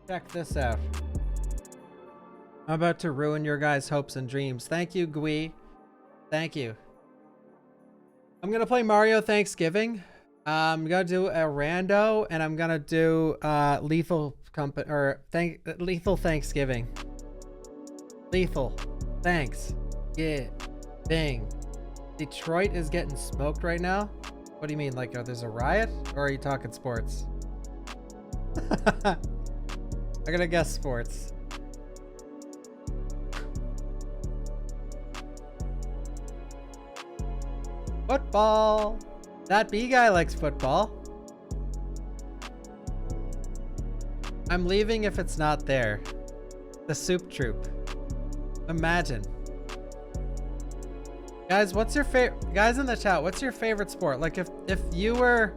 Check this out. I'm about to ruin your guys' hopes and dreams. Thank you, Gui. Thank you. I'm gonna play Mario Thanksgiving. I'm gonna do a rando, and I'm gonna do Lethal Thanksgiving. Lethal. Thanks. Yeah. Bing. Detroit is getting smoked right now. What do you mean? Like, there's a riot, or are you talking sports? I'm gonna guess sports. Football. That B guy likes football. I'm leaving if it's not there. The soup troop. Imagine. Guys, what's your favorite? Guys in the chat, what's your favorite sport? Like, if you were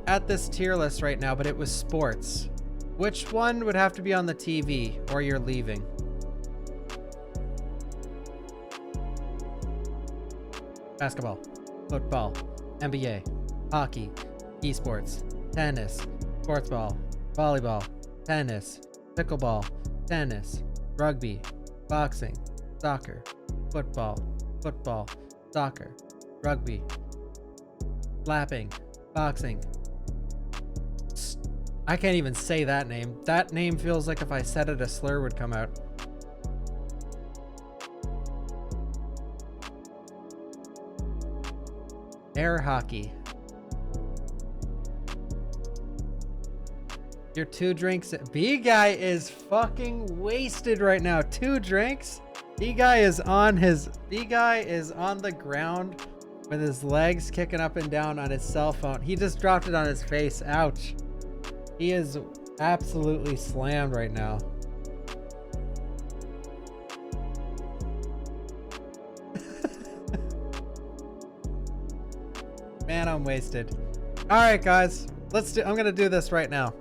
at this tier list right now, but it was sports, which one would have to be on the TV, or you're leaving? Basketball, football, NBA, hockey, esports, tennis, sports ball, volleyball, tennis, pickleball, tennis, rugby, boxing, soccer, football, soccer, rugby, slapping, boxing. I can't even say that name. That name feels like if I said it, a slur would come out. Air hockey. Your 2 drinks. B guy is fucking wasted right now. 2 drinks. B guy is on the ground with his legs kicking up and down on his cell phone. He just dropped it on his face. Ouch. He is absolutely slammed right now. Man, I'm wasted. All right, guys, I'm gonna do this right now.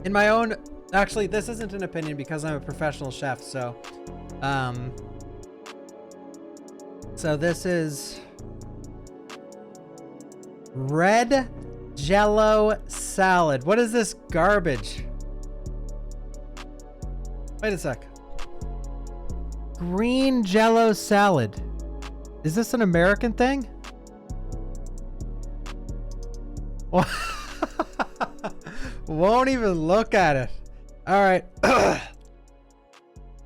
In my own, actually, this isn't an opinion because I'm a professional chef. So this is red Jello salad. What is this garbage? Wait a sec. Green Jello salad. Is this an American thing? Won't even look at it. All right. All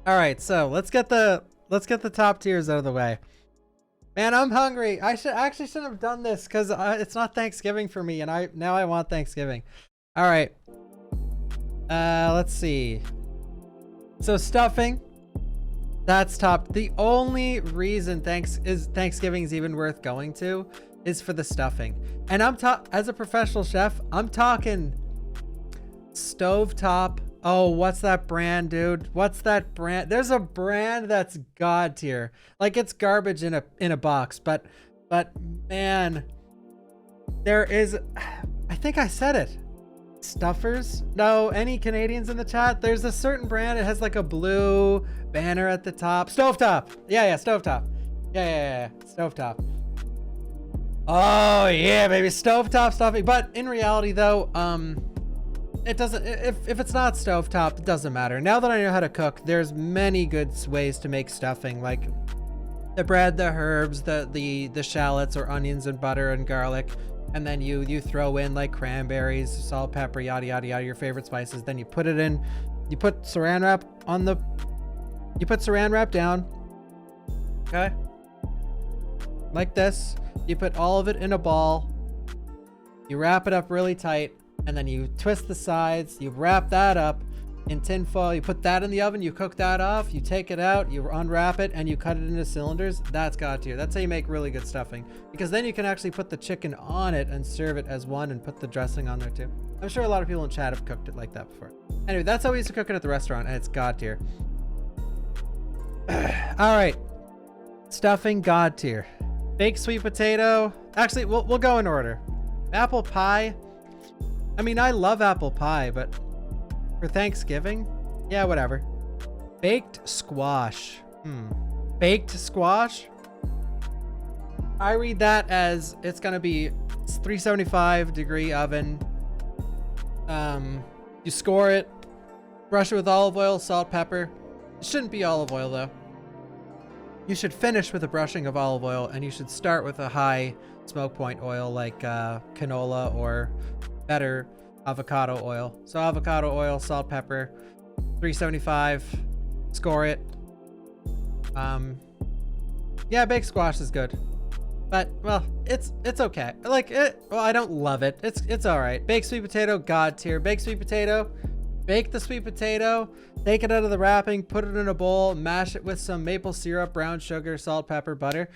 right, so let's get the top tiers out of the way. Man, I'm hungry. I shouldn't have done this because it's not Thanksgiving for me, and now I want Thanksgiving. All right. Let's see. So stuffing, that's top. The only reason Thanksgiving is even worth going to is for the stuffing. And as a professional chef, I'm talking stovetop. Oh, what's that brand, dude? What's that brand? There's a brand that's god tier. Like, it's garbage in a box, but man, there is, I think I said it. Stuffers? No, any Canadians in the chat? There's a certain brand. It has like a blue banner at the top. Stovetop. Yeah, stovetop. Yeah, stovetop. Oh yeah, baby, stovetop stuffing. But in reality, though, it doesn't. If it's not stovetop, it doesn't matter. Now that I know how to cook, there's many good ways to make stuffing, like the bread, the herbs, the shallots or onions and butter and garlic, and then you throw in like cranberries, salt, pepper, yada yada yada, your favorite spices. Then you put it in. You put saran wrap on the. You put saran wrap down. Okay. Like this. You put all of it in a ball. You wrap it up really tight. And then you twist the sides, you wrap that up in tin foil, you put that in the oven, you cook that off, you take it out, you unwrap it, and you cut it into cylinders. That's god tier. That's how you make really good stuffing. Because then you can actually put the chicken on it and serve it as one and put the dressing on there too. I'm sure a lot of people in chat have cooked it like that before. Anyway, that's how we used to cook it at the restaurant, and it's god tier. All right. Stuffing, god tier. Baked sweet potato. Actually, we'll go in order. Apple pie. I mean, I love apple pie, but for Thanksgiving, yeah, whatever. Baked squash. Baked squash? I read that as it's gonna be 375 degree oven, You score it, brush it with olive oil, salt, pepper. It shouldn't be olive oil though. You should finish with a brushing of olive oil, and you should start with a high smoke point oil like canola or better avocado oil. So avocado oil, salt, pepper, 375, score it. Yeah, baked squash is good. But, well, it's okay. Like it, well, I don't love it. It's all right. Baked sweet potato, god tier. Baked sweet potato, bake the sweet potato, take it out of the wrapping, put it in a bowl, mash it with some maple syrup, brown sugar, salt, pepper, butter,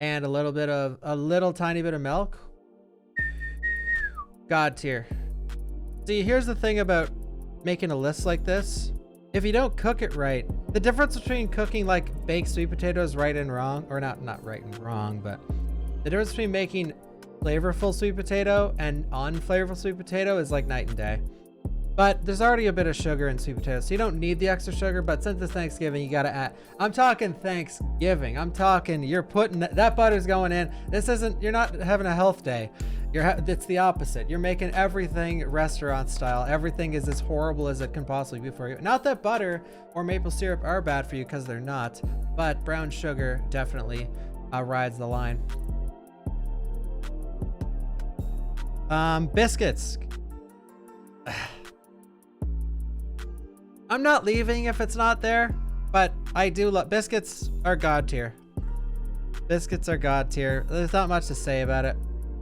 and a little tiny bit of milk. God tier. See, here's the thing about making a list like this. If you don't cook it right, the difference between cooking like baked sweet potatoes right and wrong, or not right and wrong, but the difference between making flavorful sweet potato and unflavorful sweet potato is like night and day. But there's already a bit of sugar in sweet potatoes, so you don't need the extra sugar, but since it's Thanksgiving, you gotta add. I'm talking Thanksgiving. I'm talking, you're putting, that butter's going in. This isn't, you're not having a health day. It's the opposite. You're making everything restaurant style. Everything is as horrible as it can possibly be for you. Not that butter or maple syrup are bad for you, because they're not, but brown sugar definitely rides the line. Biscuits. I'm not leaving if it's not there, but I do love biscuits. Are god tier. Biscuits are god tier. There's not much to say about it,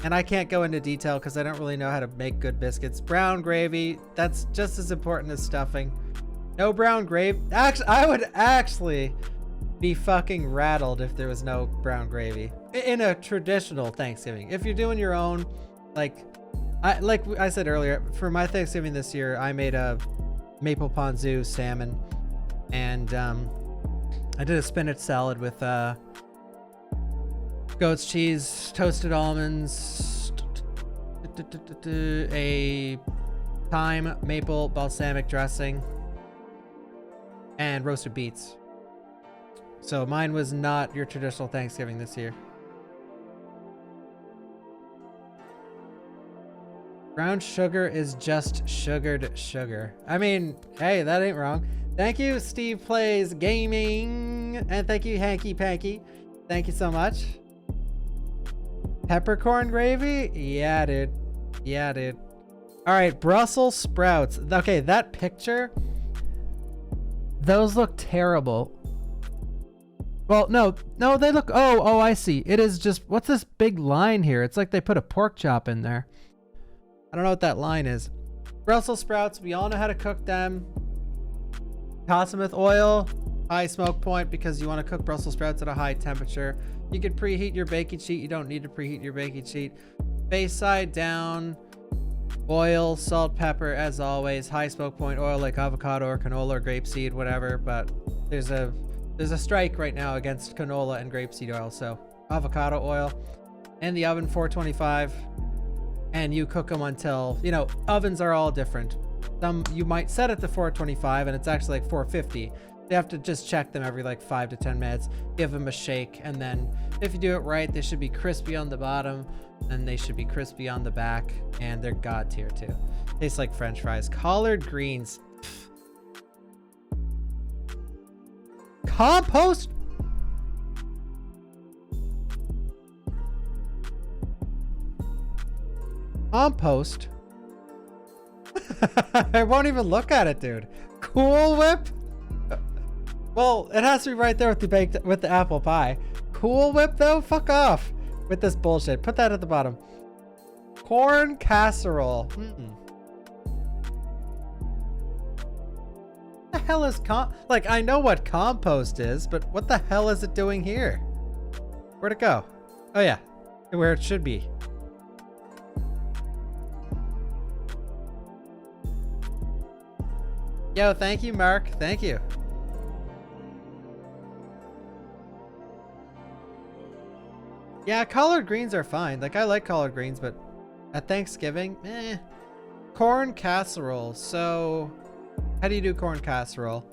and I can't go into detail because I don't really know how to make good biscuits. Brown gravy, that's just as important as stuffing. No brown gravy. Actually, I would actually be fucking rattled if there was no brown gravy in a traditional Thanksgiving. If you're doing your own, like I said earlier, for my Thanksgiving this year, I made a maple ponzu salmon, and I did a spinach salad with goat's cheese, toasted almonds, a thyme maple balsamic dressing, and roasted beets. So mine was not your traditional Thanksgiving this year. Brown sugar is just sugared sugar. I mean, hey, that ain't wrong. Thank you, Steve Plays Gaming. And thank you, Hanky Panky. Thank you so much. Peppercorn gravy? Yeah, dude. Yeah, dude. All right, Brussels sprouts. Okay, that picture, those look terrible. Well, no, they look, oh, I see. It is just, what's this big line here? It's like they put a pork chop in there. I don't know what that line is. Brussels sprouts, we all know how to cook them. Toss them with oil, high smoke point, because you want to cook Brussels sprouts at a high temperature. You could preheat your baking sheet. You don't need to preheat your baking sheet. Face side down, oil, salt, pepper, as always. High smoke point oil like avocado or canola or grapeseed, whatever. But there's a strike right now against canola and grapeseed oil. So avocado oil in the oven, 425. And you cook them until, you know, ovens are all different. Some you might set it to 425 and it's actually like 450. You have to just check them every like 5 to 10 minutes, give them a shake, and then if you do it right, they should be crispy on the bottom and they should be crispy on the back, and they're god tier too. Tastes like French fries. Collard greens. Compost? Compost? I won't even look at it, dude. Cool Whip? Well, it has to be right there with the apple pie. Cool Whip though? Fuck off with this bullshit. Put that at the bottom. Corn casserole. What the hell is like, I know what compost is, but what the hell is it doing here? Where'd it go? Oh yeah, where it should be. Yo, thank you, Mark. Thank you. Yeah, collard greens are fine. Like, I like collard greens, but at Thanksgiving, eh. Corn casserole. So, how do you do corn casserole?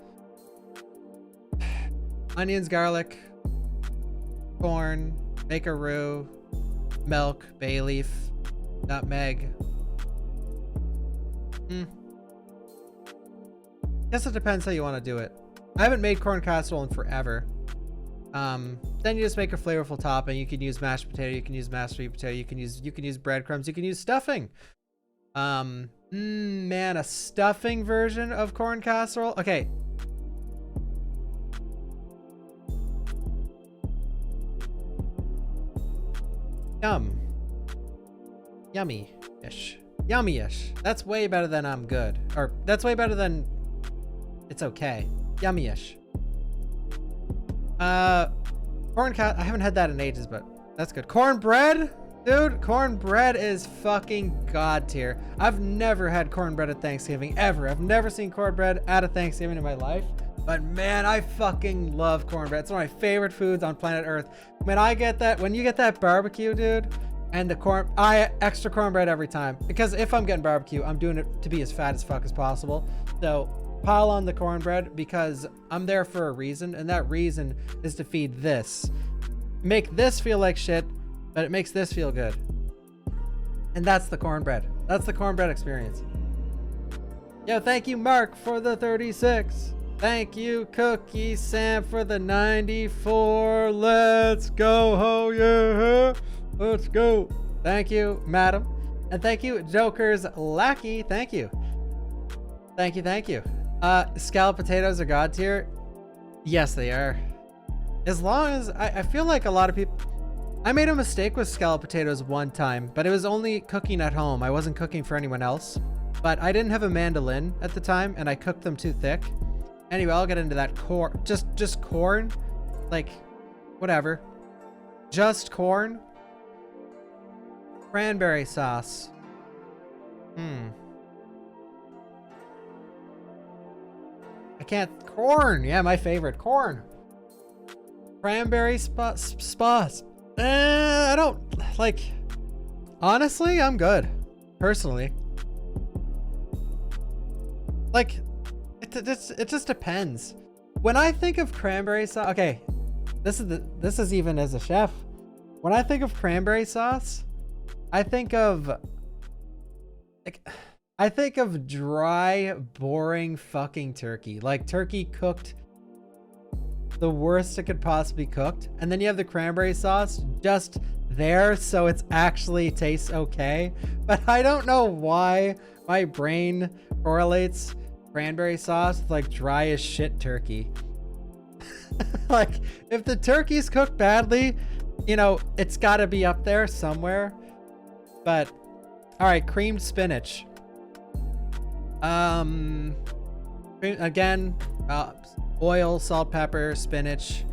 Onions, garlic, corn, make a roux, milk, bay leaf, nutmeg. Guess it depends how you want to do it. I haven't made corn casserole in forever. Then you just make a flavorful topping. You can use mashed potato, you can use mashed sweet potato, you can use breadcrumbs, you can use stuffing. Man, a stuffing version of corn casserole. Okay. Yummy-ish. Yummy-ish. That's way better than I'm good. Or that's way better than it's okay. Yummy-ish. I haven't had that in ages, but that's good. Cornbread? Dude, cornbread is fucking god tier. I've never had cornbread at Thanksgiving, ever. I've never seen cornbread at a Thanksgiving in my life. But man, I fucking love cornbread. It's one of my favorite foods on planet Earth. Man, I get that, when you get that barbecue, dude, and the extra cornbread every time. Because if I'm getting barbecue, I'm doing it to be as fat as fuck as possible. So pile on the cornbread because I'm there for a reason, and that reason is to feed this. Make this feel like shit, but it makes this feel good. And that's the cornbread. That's the cornbread experience. Yo, thank you, Mark, for the 36. Thank you, Cookie Sam, for the 94. Let's go, ho, yeah. Let's go. Thank you, madam. And thank you, Joker's Lackey. Thank you. Thank you, thank you. Scalloped potatoes are god tier. Yes, they are. As long as, I feel like a lot of people, I made a mistake with scalloped potatoes one time, but it was only cooking at home. I wasn't cooking for anyone else. But I didn't have a mandolin at the time, and I cooked them too thick. Anyway, I'll get into that. Just corn, like, whatever. Just corn. Cranberry sauce. Corn. Yeah, my favorite. Corn. Cranberry sauce. I don't, like, honestly, I'm good. Personally. Like, it just depends. When I think of cranberry sauce, okay, this is even as a chef. When I think of cranberry sauce, I think of dry, boring fucking turkey. Like turkey cooked the worst it could possibly cooked, and then you have the cranberry sauce just there, so it's actually tastes okay. But I don't know why my brain correlates cranberry sauce with like dry as shit turkey. Like if the turkey's cooked badly, you know, it's got to be up there somewhere. But all right, creamed spinach. Again, oil, salt, pepper, spinach.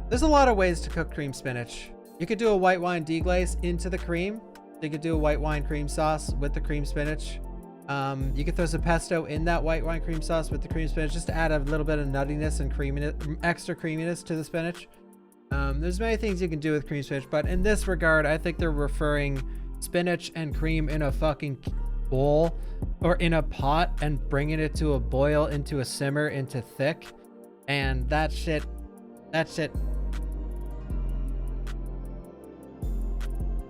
There's a lot of ways to cook cream spinach. You could do a white wine deglaze into the cream. You could do a white wine cream sauce with the cream spinach. You could throw some pesto in that white wine cream sauce with the cream spinach just to add a little bit of nuttiness and creaminess, extra creaminess to the spinach. There's many things you can do with cream spinach, but in this regard, I think they're referring spinach and cream in a fucking bowl or in a pot and bringing it to a boil, into a simmer, into thick. And that shit,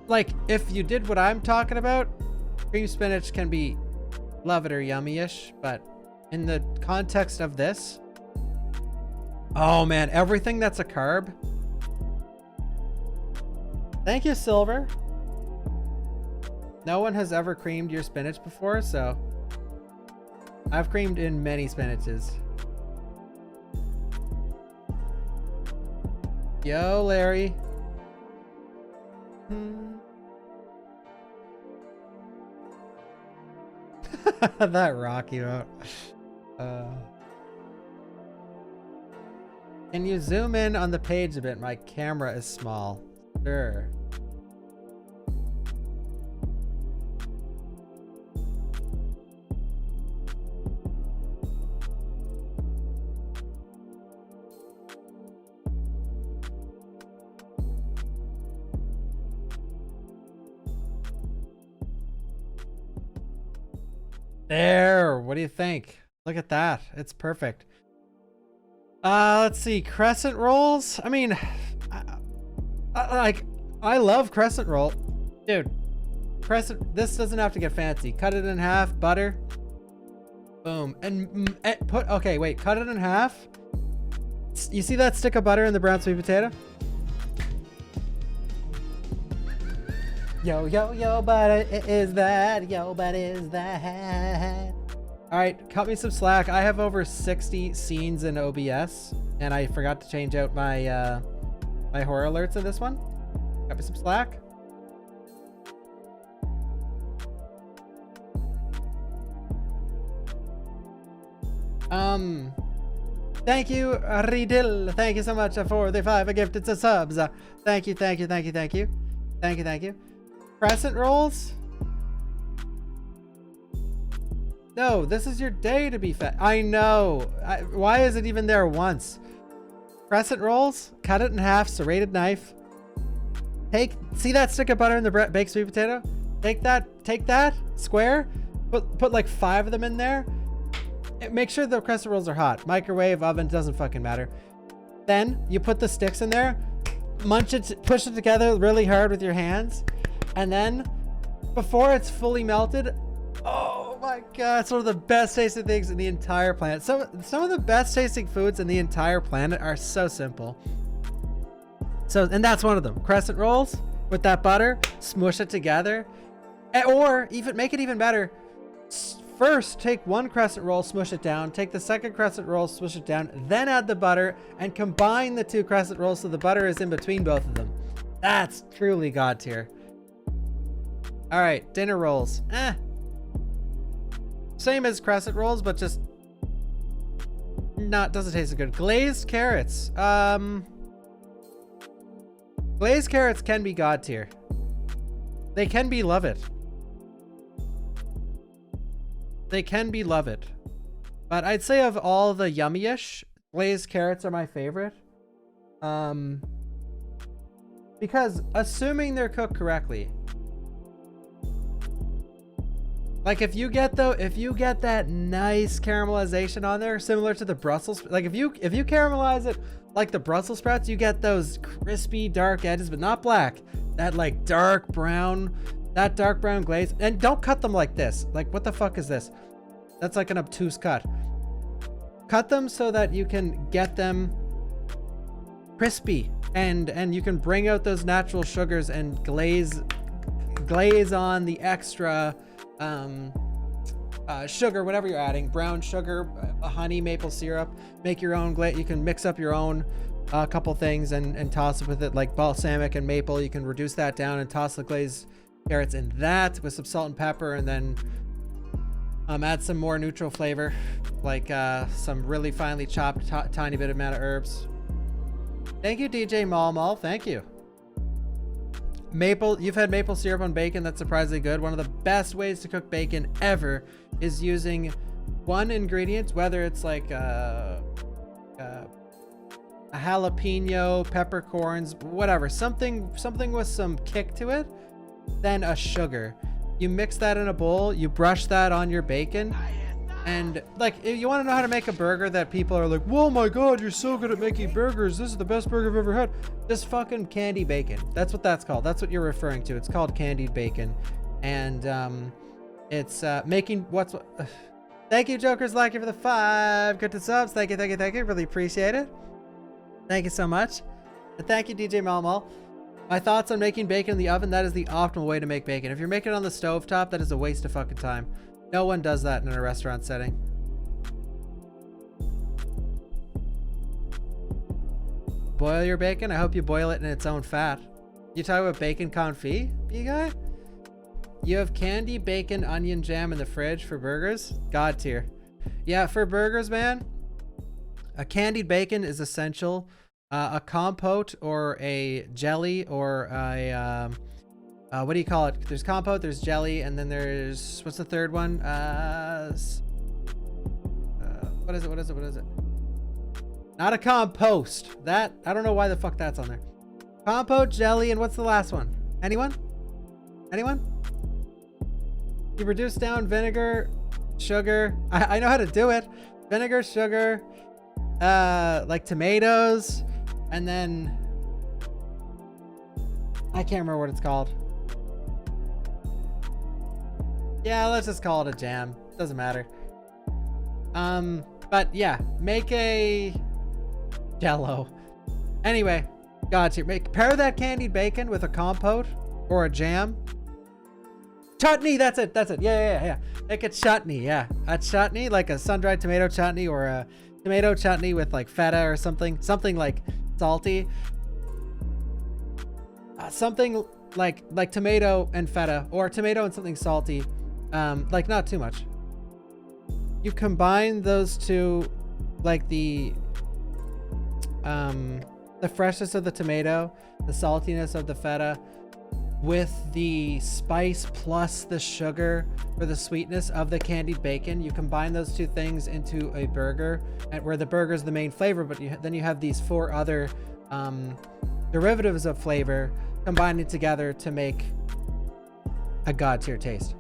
like if you did what I'm talking about, cream spinach can be love it or yummy-ish, but in the context of this, oh man, everything that's a carb. Thank you, Silver. No one has ever creamed your spinach before, so I've creamed in many spinaches. Yo, Larry. That Rocky out. Can you zoom in on the page a bit? My camera is small. Sure. There, what do you think? Look at that. It's perfect. Let's see, crescent rolls. I mean, I love crescent roll. Dude, crescent, this doesn't have to get fancy. Cut it in half, butter. Boom. And put, okay, wait, cut it in half. You see that stick of butter in the brown sweet potato? Yo, yo, yo, but is that? Yo, but is that? All right, cut me some slack. I have over 60 scenes in OBS, and I forgot to change out my my horror alerts in this one. Cut me some slack. Thank you, Riddle. Thank you so much for the 5 gifted subs. Thank you, thank you, thank you, thank you. Thank you, thank you. Crescent rolls? No, this is your day to be fat. I know. Why is it even there once? Crescent rolls? Cut it in half, serrated knife. See that stick of butter in the baked sweet potato? Take that, square, put like 5 of them in there. Make sure the crescent rolls are hot. Microwave, oven, doesn't fucking matter. Then you put the sticks in there, munch it, push it together really hard with your hands. And then before it's fully melted, oh my God, it's one of the best tasting things in the entire planet. Some of the best tasting foods in the entire planet are so simple. And that's one of them. Crescent rolls with that butter, smush it together. Or even make it even better. First, take one crescent roll, smush it down. Take the second crescent roll, smush it down. Then add the butter and combine the 2 crescent rolls so the butter is in between both of them. That's truly God tier. All right, dinner rolls. Same as crescent rolls, but just doesn't taste as good. Glazed carrots. Glazed carrots can be God tier. They can be love it. They can be love it. But I'd say of all the yummy-ish, glazed carrots are my favorite. Because assuming they're cooked correctly, like if you get that nice caramelization on there, similar to the Brussels, like if you caramelize it like the Brussels sprouts, you get those crispy dark edges, but not black. That like dark brown glaze. And don't cut them like this. Like what the fuck is this? That's like an obtuse cut. Cut them so that you can get them crispy and you can bring out those natural sugars and glaze on the extra sugar, whatever you're adding, brown sugar, honey, maple syrup. Make your own glaze. You can mix up your own couple things and toss it with it, like balsamic and maple. You can reduce that down and toss the glazed carrots in that with some salt and pepper, and then add some more neutral flavor, like some really finely chopped tiny bit amount of herbs. Thank you, DJ Mal. Thank you. You've had maple syrup on bacon. That's surprisingly good. One of the best ways to cook bacon ever is using one ingredient, whether it's like a jalapeno, peppercorns, whatever, something with some kick to it, then a sugar. You mix that in a bowl, you brush that on your bacon, and like if you want to know how to make a burger that people are like, whoa my God, you're so good at making burgers, this is the best burger I've ever had, just fucking candy bacon. That's what that's called. That's what you're referring to. It's called candied bacon. And it's making thank you, Joker's Lucky, for the 5 good to subs. Thank you, really appreciate it. Thank you so much. And thank you, DJ Malmal. My thoughts on making bacon in the oven: that is the optimal way to make bacon. If you're making it on the stovetop, that is a waste of fucking time. No one does that in a restaurant setting. Boil your bacon? I hope you boil it in its own fat. You talk about bacon confit, you guy? You have candy, bacon, onion jam in the fridge for burgers? God tier. Yeah, for burgers, man, a candied bacon is essential. A compote or a jelly or a what do you call it? There's compote, there's jelly, and then there's, what's the third one? What is it? Not a compost. That, I don't know why the fuck that's on there. Compote, jelly, and what's the last one? Anyone? You reduce down vinegar, sugar. I know how to do it. Vinegar, sugar, like tomatoes, and then I can't remember what it's called. Yeah, let's just call it a jam. Doesn't matter. But yeah, make a Jello. Anyway, God tier. Pair that candied bacon with a compote or a jam. Chutney, that's it. Yeah. Make a chutney, yeah. A chutney, like a sun-dried tomato chutney or a tomato chutney with like feta or something. Something like salty. Something like tomato and feta, or tomato and something salty. Like not too much. You combine those two, like the freshness of the tomato, the saltiness of the feta, with the spice plus the sugar for the sweetness of the candied bacon. You combine those two things into a burger, and where the burger is the main flavor, but then you have these 4 other derivatives of flavor combining together to make a god tier taste.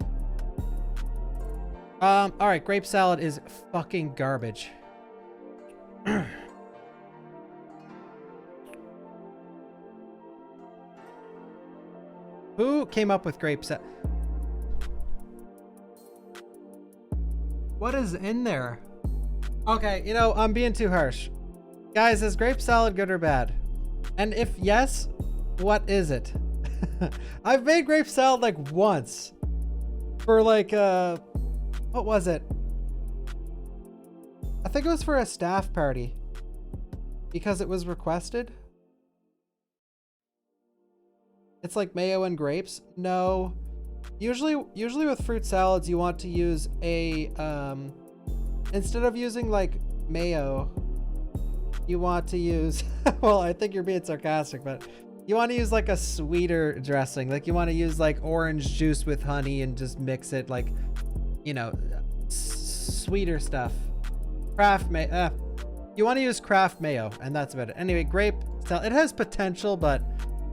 All right, grape salad is fucking garbage. Who came up with grape salad? What is in there? Okay, you know, I'm being too harsh. Guys, is grape salad good or bad? And if yes, what is it? I've made grape salad like once for like what was it? I think it was for a staff party because it was requested. It's like mayo and grapes. No, usually with fruit salads you want to use a instead of using like mayo, you want to use well, I think you're being sarcastic, but you want to use like a sweeter dressing. Like you want to use like orange juice with honey and just mix it, like, you know, sweeter stuff. Kraft mayo. You want to use Kraft mayo, and that's about it. Anyway, grape salad, it has potential, but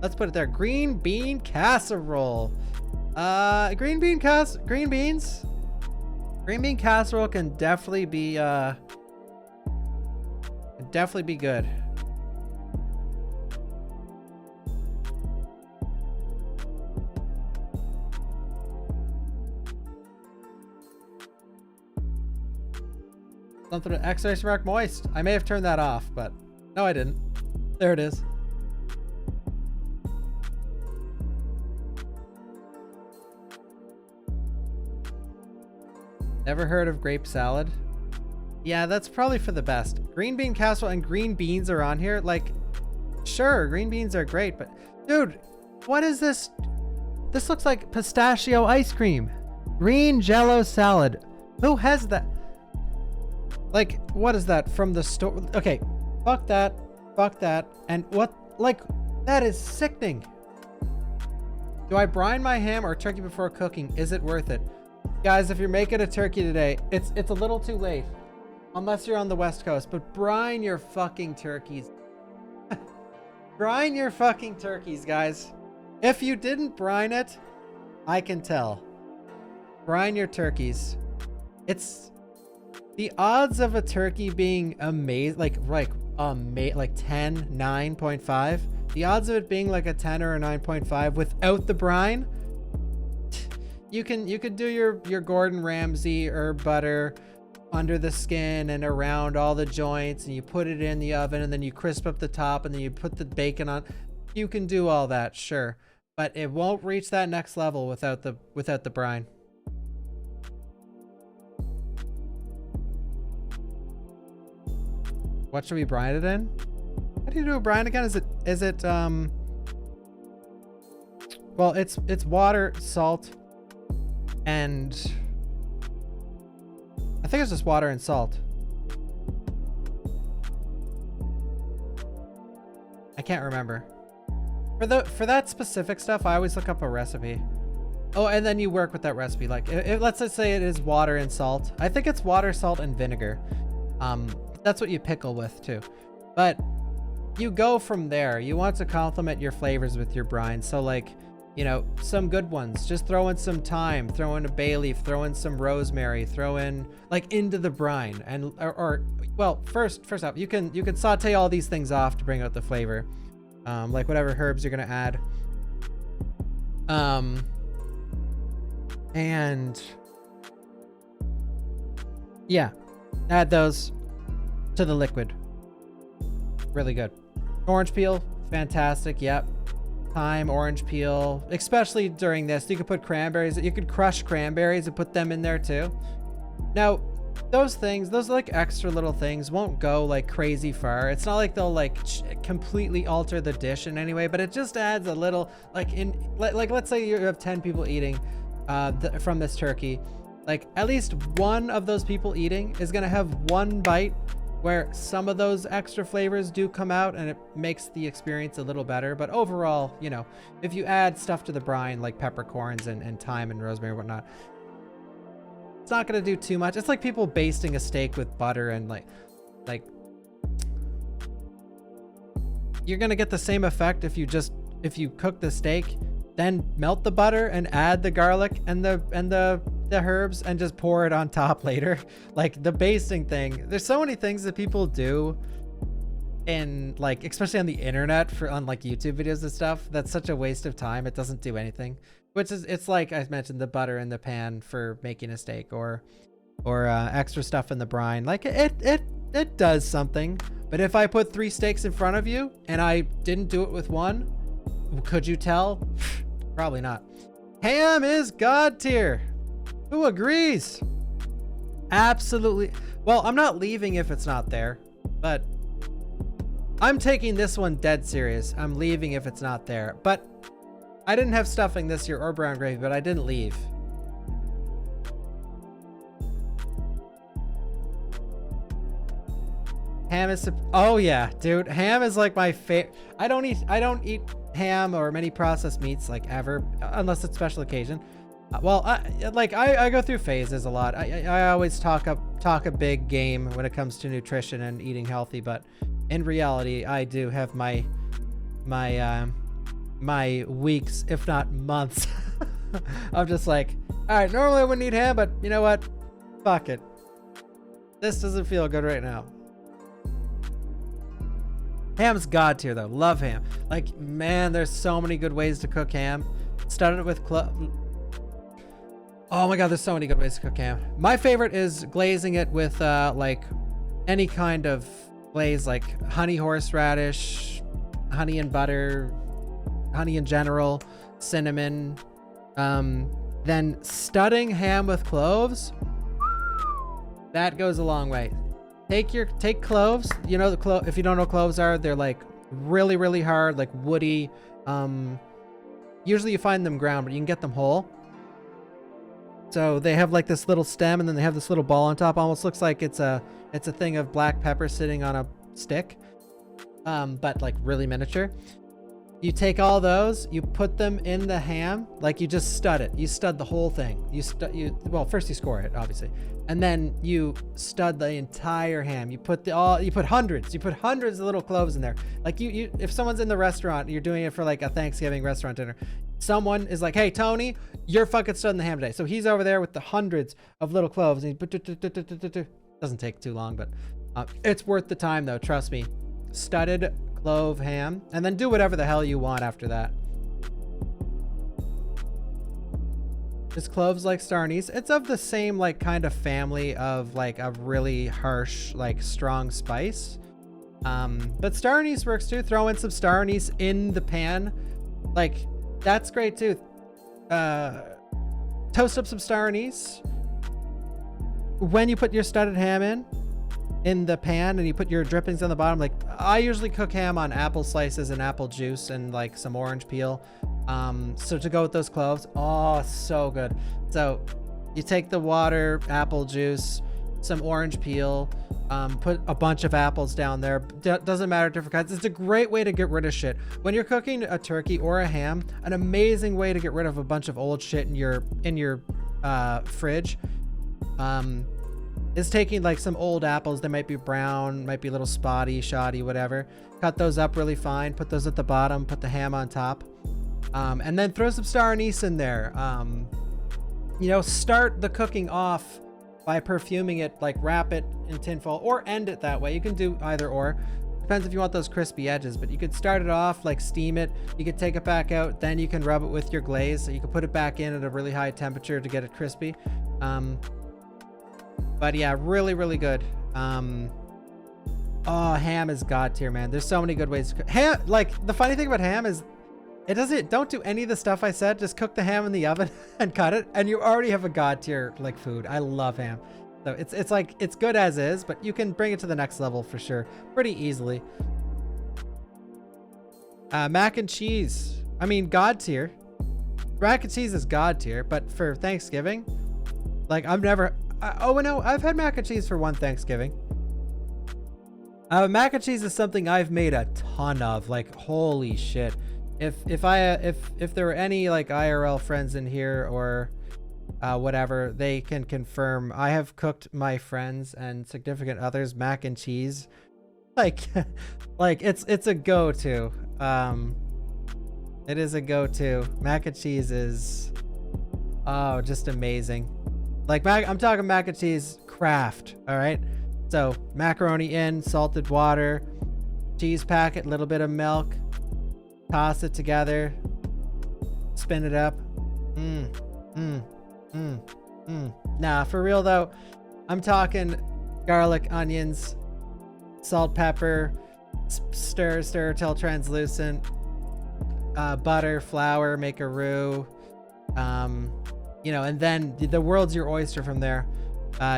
let's put it there. Green bean casserole. Green bean casserole can definitely be good. Something to exclamation mark moist. I may have turned that off, but no, I didn't. There it is. Never heard of grape salad? Yeah, that's probably for the best. Green bean casserole and green beans are on here. Like, sure, green beans are great, but dude, what is this? This looks like pistachio ice cream. Green Jello salad. Who has that? Like, what is that from the store? Okay, fuck that, and what? Like, that is sickening. Do I brine my ham or turkey before cooking? Is it worth it? Guys, if you're making a turkey today, it's a little too late. Unless you're on the West Coast, but brine your fucking turkeys. Brine your fucking turkeys, guys. If you didn't brine it, I can tell. Brine your turkeys. It's the odds of a turkey being amazing, like 10, 9.5. The odds of it being like a 10 or a 9.5 without the brine. You could do your Gordon Ramsay herb butter under the skin and around all the joints, and you put it in the oven, and then you crisp up the top, and then you put the bacon on. You can do all that, sure, but it won't reach that next level without the brine. What should we brine it in? How do you do a brine again? Is it well, it's water, salt, and I think it's just water and salt. I can't remember. For that specific stuff, I always look up a recipe. Oh, and then you work with that recipe. Like, let's just say it is water and salt. I think it's water, salt, and vinegar. That's what you pickle with too. But you go from there. You want to complement your flavors with your brine. So like, you know, some good ones. Just throw in some thyme, throw in a bay leaf, throw in some rosemary, throw in like into the brine, and or well, first off, you can saute all these things off to bring out the flavor, like whatever herbs you're gonna add, and yeah, Add those to the liquid. Really good. Orange peel, fantastic. Yep. Thyme, orange peel, especially during this. You could put cranberries. You could crush cranberries and put them in there too. Now, those things, those like extra little things won't go like crazy far. It's not like they'll like completely alter the dish in any way, but it just adds a little like let's say you have 10 people eating from this turkey. Like at least one of those people eating is gonna have one bite where some of those extra flavors do come out and it makes the experience a little better. But overall, you know, if you add stuff to the brine like peppercorns and thyme and rosemary and whatnot, it's not gonna do too much. It's like people basting a steak with butter and like you're gonna get the same effect if you cook the steak, then melt the butter and add the garlic and the herbs and just pour it on top later. Like the basting thing, there's so many things that people do in like, especially on the internet on like YouTube videos and stuff, that's such a waste of time. It doesn't do anything, which is, it's like I mentioned, the butter in the pan for making a steak or extra stuff in the brine. Like it does something. But if I put 3 steaks in front of you and I didn't do it with one, could you tell? Probably not. Ham is God tier. Who agrees? Absolutely. Well, I'm not leaving if it's not there, but I'm taking this one dead serious. I'm leaving if it's not there. But I didn't have stuffing this year or brown gravy, but I didn't leave. Ham is, oh yeah, dude. Ham is like my favorite. I don't eat ham or many processed meats like ever, unless it's special occasion. Well, I go through phases a lot. I always talk a big game when it comes to nutrition and eating healthy, but in reality, I do have my weeks, if not months. I'm just like, all right, normally I wouldn't eat ham, but you know what? Fuck it. This doesn't feel good right now. Ham's God tier though. Love ham. Like, man, there's so many good ways to cook ham. Started it with oh my god, there's so many good ways to cook ham. My favorite is glazing it with like any kind of glaze, like honey horseradish, honey and butter, honey in general, cinnamon. Then studding ham with cloves. That goes a long way. Take cloves. You know the if you don't know what cloves are, they're like really, really hard, like woody. Usually you find them ground, but you can get them whole. So they have like this little stem and then they have this little ball on top. Almost looks like it's a thing of black pepper sitting on a stick. But like really miniature. You take all those, you put them in the ham, like you just stud it. You stud the whole thing. Well, first you score it, obviously. And then you stud the entire ham. You put hundreds of little cloves in there. Like if someone's in the restaurant, you're doing it for like a Thanksgiving restaurant dinner. Someone is like, hey, Tony, you're fucking studding the ham today. So he's over there with the hundreds of little cloves. And doesn't take too long, but it's worth the time though. Trust me. Studded clove ham, and then do whatever the hell you want after that. Is cloves like star anise? It's of the same like kind of family of like a really harsh, like strong spice. But star anise works too. Throw in some star anise in the pan. Like that's great too. Toast up some star anise. When you put your studded ham in the pan and you put your drippings on the bottom, like I usually cook ham on apple slices and apple juice and like some orange peel. So to go with those cloves, oh, so good. So you take the water, apple juice, some orange peel, put a bunch of apples down there. Doesn't matter, different kinds. It's a great way to get rid of shit. When you're cooking a turkey or a ham, an amazing way to get rid of a bunch of old shit in your fridge. Is taking like some old apples. They might be brown, might be a little spotty, shoddy, whatever. Cut those up really fine. Put those at the bottom. Put the ham on top. And then throw some star anise in there. You know, start the cooking off by perfuming it, like wrap it in tinfoil or end it that way. You can do either or. Depends if you want those crispy edges, but you could start it off, like steam it. You could take it back out. Then you can rub it with your glaze. So you can put it back in at a really high temperature to get it crispy. But yeah, really, really good. Oh, ham is god tier, man. There's so many good ways to cook. Ham, like, the funny thing about ham is don't do any of the stuff I said. Just cook the ham in the oven and cut it, and you already have a god tier, like, food. I love ham. So it's like, it's good as is, but you can bring it to the next level for sure. Pretty easily. Mac and cheese. I mean, god tier. Mac and cheese is god tier, but for Thanksgiving, like, I've never... oh, no, I've had mac and cheese for one Thanksgiving. Mac and cheese is something I've made a ton of. Like, holy shit. If there were any, like, IRL friends in here or whatever, they can confirm. I have cooked my friends and significant others mac and cheese. Like, like it's a go-to. It is a go-to. Mac and cheese is, oh, just amazing. Like, I'm talking mac and cheese craft, all right? So macaroni in, salted water, cheese packet, little bit of milk, toss it together, spin it up. Nah, for real though, I'm talking garlic, onions, salt, pepper, stir till translucent, butter, flour, make a roux, you know, and then the world's your oyster from there.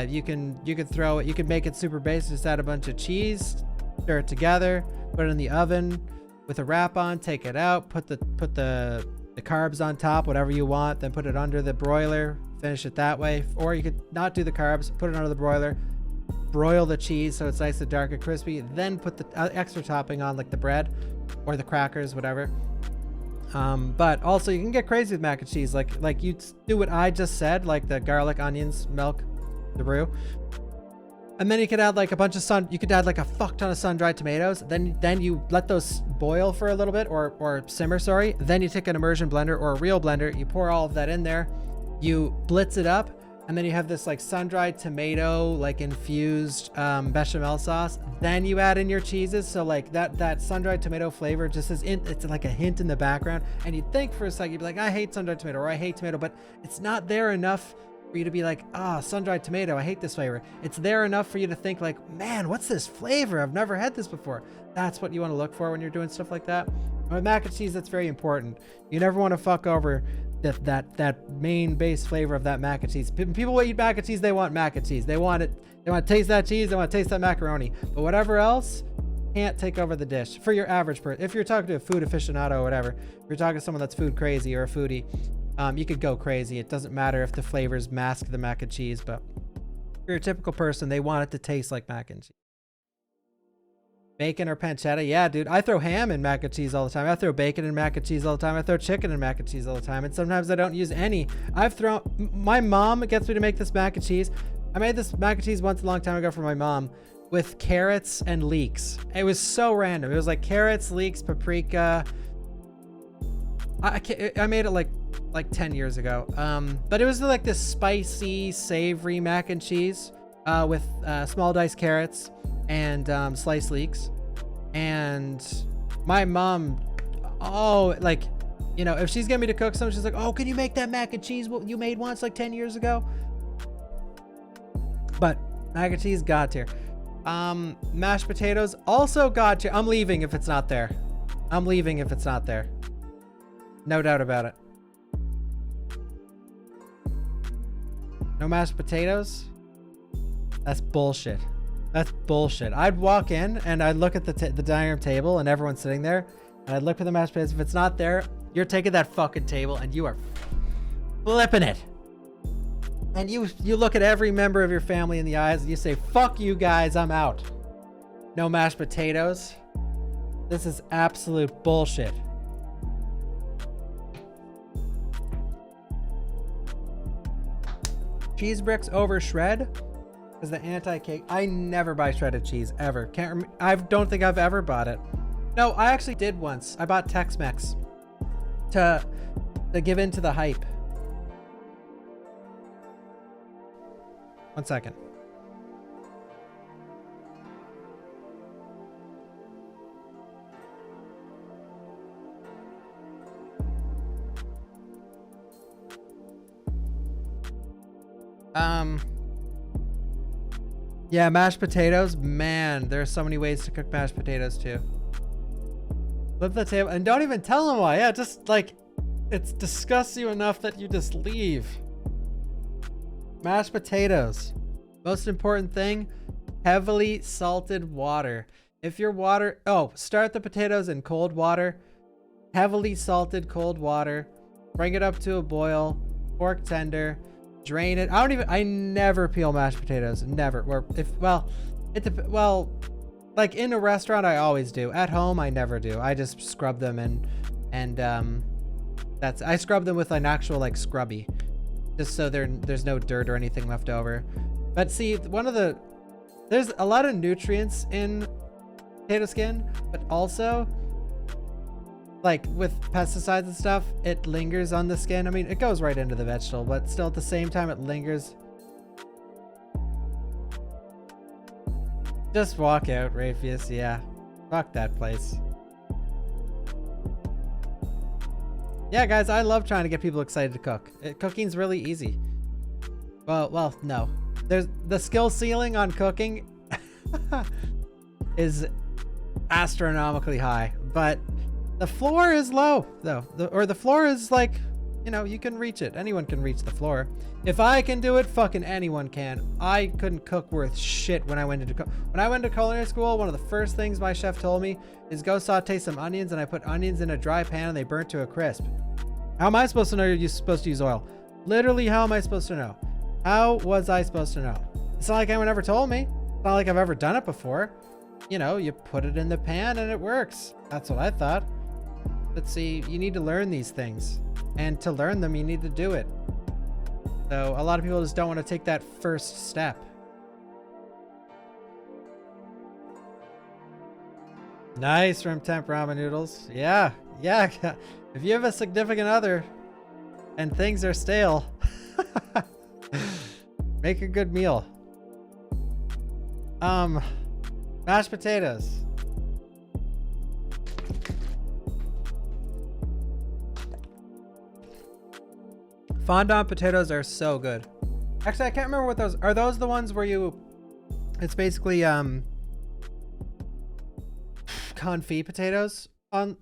You can throw it, you can make it super basic, just add a bunch of cheese, stir it together, put it in the oven with a wrap on, take it out, put the carbs on top, whatever you want, then put it under the broiler, finish it that way. Or you could not do the carbs, put it under the broiler, broil the cheese so it's nice and dark and crispy, then put the extra topping on, like the bread or the crackers, whatever. But also you can get crazy with mac and cheese, like you do what I just said, like the garlic, onions, milk, the roux, and then you could add like a bunch of you could add like a fuck ton of sun-dried tomatoes. Then you let those boil for a little bit, or simmer, sorry. Then you take an immersion blender or a real blender, you pour all of that in there, you blitz it up, and then you have this like sun-dried tomato, like infused bechamel sauce. Then you add in your cheeses. So like that sun-dried tomato flavor just it's like a hint in the background. And you'd think for a second, you'd be like, I hate sun-dried tomato, or I hate tomato, but it's not there enough for you to be like, sun-dried tomato, I hate this flavor. It's there enough for you to think like, man, what's this flavor? I've never had this before. That's what you want to look for when you're doing stuff like that. With mac and cheese, that's very important. You never want to fuck over that main base flavor of that mac and cheese. People eat mac and cheese, they want mac and cheese. They want it. They want to taste that cheese. They want to taste that macaroni. But whatever else can't take over the dish for your average person. If you're talking to a food aficionado or whatever, if you're talking to someone that's food crazy or a foodie, you could go crazy. It doesn't matter if the flavors mask the mac and cheese, but if you're a typical person, they want it to taste like mac and cheese. Bacon or pancetta? Yeah, dude. I throw ham in mac and cheese all the time. I throw bacon in mac and cheese all the time. I throw chicken in mac and cheese all the time. And sometimes I don't use any. My mom gets me to make this mac and cheese. I made this mac and cheese once a long time ago for my mom with carrots and leeks. It was so random. It was like carrots, leeks, paprika. I made it like 10 years ago. But it was like this spicy, savory mac and cheese with small diced carrots and sliced leeks. And my mom, like, you know, if she's getting me to cook something, she's like, oh, can you make that mac and cheese what you made once like 10 years ago? But mac and cheese, god tier. Mashed potatoes, also god tier. I'm leaving if it's not there. I'm leaving if it's not there. No doubt about it. No mashed potatoes? That's bullshit. That's bullshit. I'd walk in and I'd look at the dining room table and everyone's sitting there, and I'd look for the mashed potatoes. If it's not there, you're taking that fucking table and you are flipping it. And you look at every member of your family in the eyes and you say, fuck you guys, I'm out. No mashed potatoes. This is absolute bullshit. Cheese bricks over shred is the anti-cake. I never buy shredded cheese ever. I don't think I've ever bought it. No, I actually did once. I bought Tex-Mex to give in to the hype. 1 second. Yeah, mashed potatoes. Man, there's so many ways to cook mashed potatoes too. Flip the table and don't even tell them why. Yeah, just like it disgusts you enough that you just leave. Mashed potatoes. Most important thing, heavily salted water. If your water, start the potatoes in cold water, heavily salted cold water, bring it up to a boil, pork tender, drain it. I never peel mashed potatoes. Never. Or like in a restaurant, I always do. At home, I never do. I just scrub them I scrub them with an actual like scrubby, just so there's no dirt or anything left over. But see, there's a lot of nutrients in potato skin, but also like with pesticides and stuff, it lingers on the skin. I mean, it goes right into the vegetable, but still at the same time, it lingers. Just walk out, Rapheus. Yeah, fuck that place. Yeah, guys, I love trying to get people excited to cook. Cooking's really easy. Well, no. There's the skill ceiling on cooking is astronomically high, but the floor is low, though. The floor is like, you know, you can reach it. Anyone can reach the floor. If I can do it, fucking anyone can. I couldn't cook worth shit when I went to culinary school. One of the first things my chef told me is go saute some onions, and I put onions in a dry pan and they burnt to a crisp. How am I supposed to know you're supposed to use oil? Literally, how am I supposed to know? How was I supposed to know? It's not like anyone ever told me. It's not like I've ever done it before. You know, you put it in the pan and it works. That's what I thought. But see, you need to learn these things. And to learn them, you need to do it. So a lot of people just don't want to take that first step. Nice room temp ramen noodles. Yeah. If you have a significant other and things are stale, make a good meal. Mashed potatoes. Fondant potatoes are so good. Actually, I can't remember what those are. Those the ones where it's basically confit potatoes on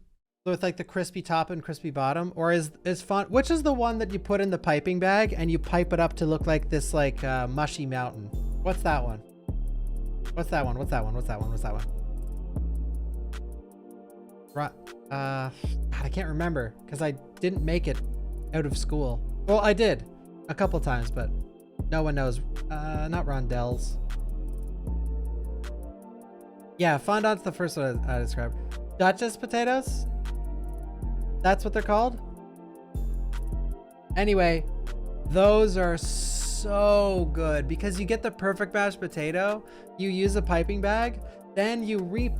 with like the crispy top and crispy bottom, or which is the one that you put in the piping bag and you pipe it up to look like this like mushy mountain? What's that one? What's that one? Right. I can't remember because I didn't make it out of school. Well, I did a couple times, but no one knows. Not rondelles. Yeah, fondant's the first one I described. Duchess potatoes? That's what they're called? Anyway, those are so good because you get the perfect mashed potato, you use a piping bag, then you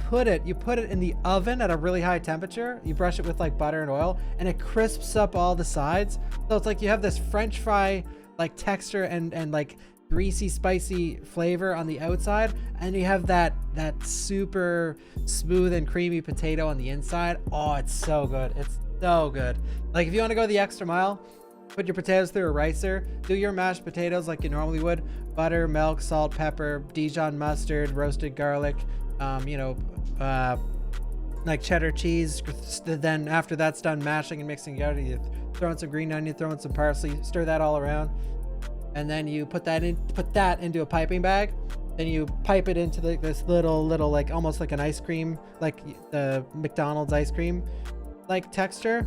put it in the oven at a really high temperature, you brush it with like butter and oil, and it crisps up all the sides. So it's like you have this French fry like texture and like greasy, spicy flavor on the outside, and you have that super smooth and creamy potato on the inside. Oh, it's so good. It's so good. Like if you want to go the extra mile, put your potatoes through a ricer, do your mashed potatoes like you normally would, butter, milk, salt, pepper, Dijon mustard, roasted garlic, like cheddar cheese. Then after that's done mashing and mixing together, you throw in some green onion, throw in some parsley, stir that all around, and then you put that into a piping bag. Then you pipe it into this little like almost like an ice cream, like the McDonald's ice cream like texture.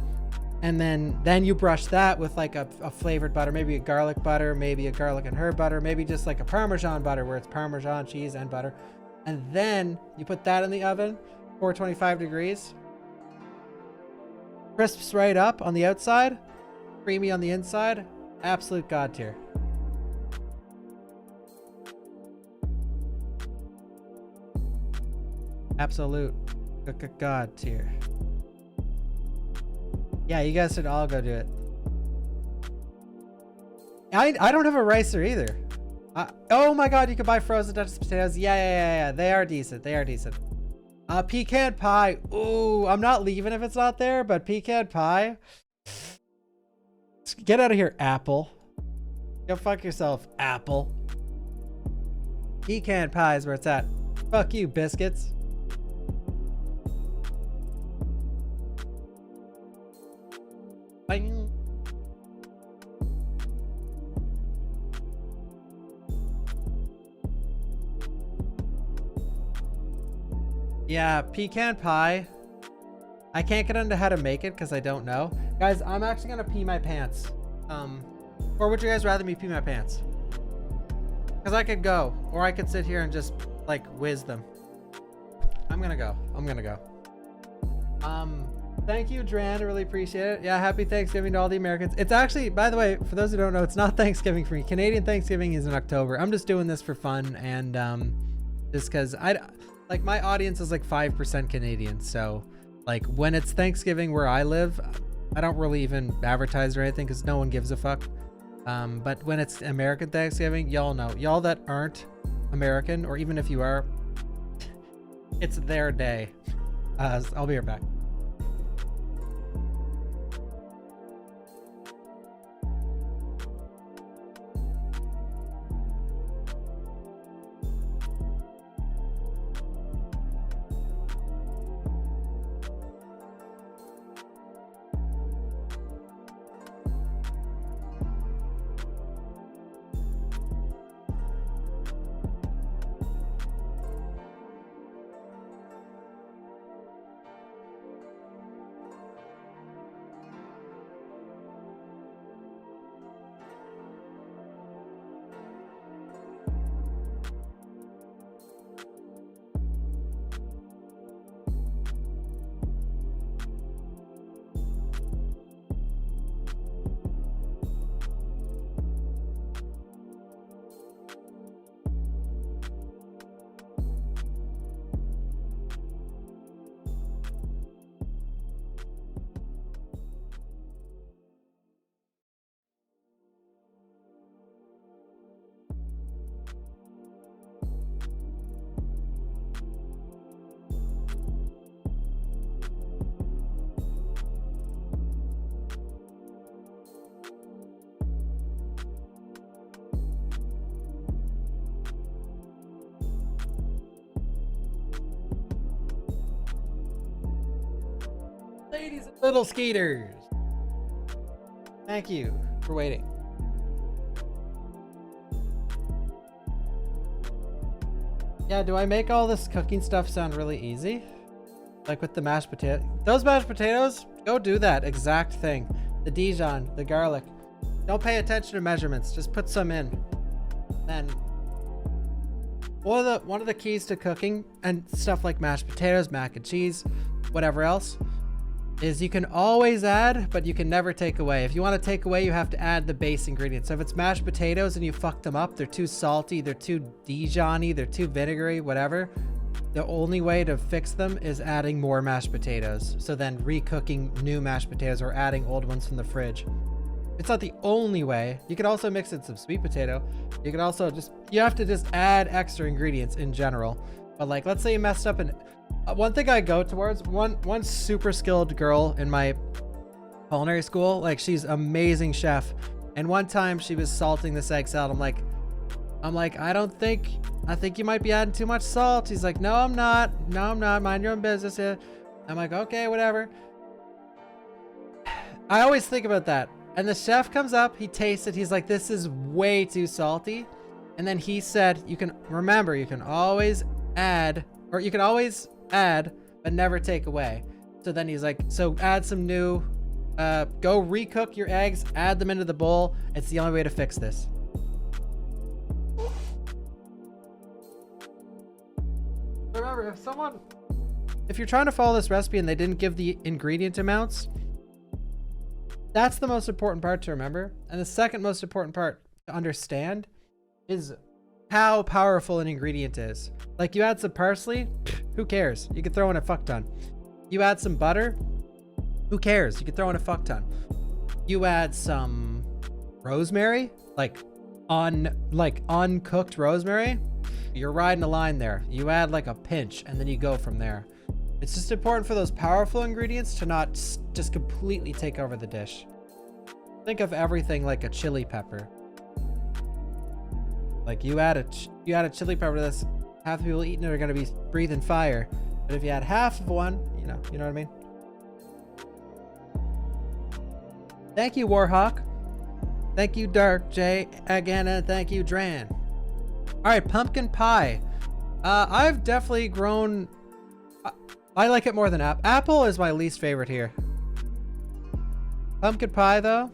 And then you brush that with like a flavored butter, maybe a garlic butter, maybe a garlic and herb butter, maybe just like a Parmesan butter where it's Parmesan cheese and butter. And then you put that in the oven, 425 degrees. Crisps right up on the outside, creamy on the inside. Absolute god tier. Absolute god tier. Yeah, you guys should all go do it. I don't have a ricer either. Oh my god, you can buy frozen Duchess potatoes. Yeah. They are decent. Pecan pie. Ooh, I'm not leaving if it's not there, but pecan pie. Get out of here, Apple. Go fuck yourself, Apple. Pecan pie is where it's at. Fuck you, biscuits. Bing. Yeah, pecan pie. I can't get into how to make it because I don't know. Guys, I'm actually gonna pee my pants. Or would you guys rather me pee my pants? Because I could go, or I could sit here and just like whiz them. I'm gonna go. Thank you, Dran. I really appreciate it. Yeah, happy Thanksgiving to all the Americans. It's actually, by the way, for those who don't know, it's not Thanksgiving for me. Canadian Thanksgiving is in October. I'm just doing this for fun and just because like my audience is like 5% Canadian, so like when it's Thanksgiving where I live, I don't really even advertise or anything because no one gives a fuck. But when it's American Thanksgiving, y'all know, y'all that aren't American, or even if you are, it's their day. I'll be right back. Ladies and little skaters, thank you for waiting. Yeah, do I make all this cooking stuff sound really easy? Like with the mashed potato, those mashed potatoes, go do that exact thing. The Dijon, the garlic. Don't pay attention to measurements, just put some in. Then one of the keys to cooking and stuff like mashed potatoes, mac and cheese, whatever else, is you can always add, but you can never take away. If you want to take away, you have to add the base ingredients. So if it's mashed potatoes and you fuck them up, they're too salty, they're too Dijon-y, they're too vinegary, whatever. The only way to fix them is adding more mashed potatoes. So then recooking new mashed potatoes or adding old ones from the fridge. It's not the only way. You can also mix in some sweet potato. You can also you have to just add extra ingredients in general. But like, let's say you messed up and one thing I go towards, one super skilled girl in my culinary school, like she's amazing chef. And one time she was salting this egg salad. I'm like, I think you might be adding too much salt. He's like, no, I'm not. Mind your own business here. I'm like, okay, whatever. I always think about that. And the chef comes up, he tastes it. He's like, this is way too salty. And then he said, you can always add, but never take away. So then he's like, so add some new, go recook your eggs, add them into the bowl. It's the only way to fix this. Remember, if you're trying to follow this recipe and they didn't give the ingredient amounts, that's the most important part to remember. And the second most important part to understand is how powerful an ingredient is. Like you add some parsley, who cares? You could throw in a fuck ton. You add some butter, who cares? You could throw in a fuck ton. You add some rosemary, like uncooked rosemary, you're riding a line there. You add like a pinch and then you go from there. It's just important for those powerful ingredients to not just completely take over the dish. Think of everything like a chili pepper. Like you add a chili pepper to this, half the people eating it are gonna be breathing fire. But if you add half of one, you know what I mean? Thank you, Warhawk. Thank you, Dark J again, and thank you, Dran. All right, pumpkin pie. I've definitely grown. I like it more than apple. Apple is my least favorite here. Pumpkin pie, though.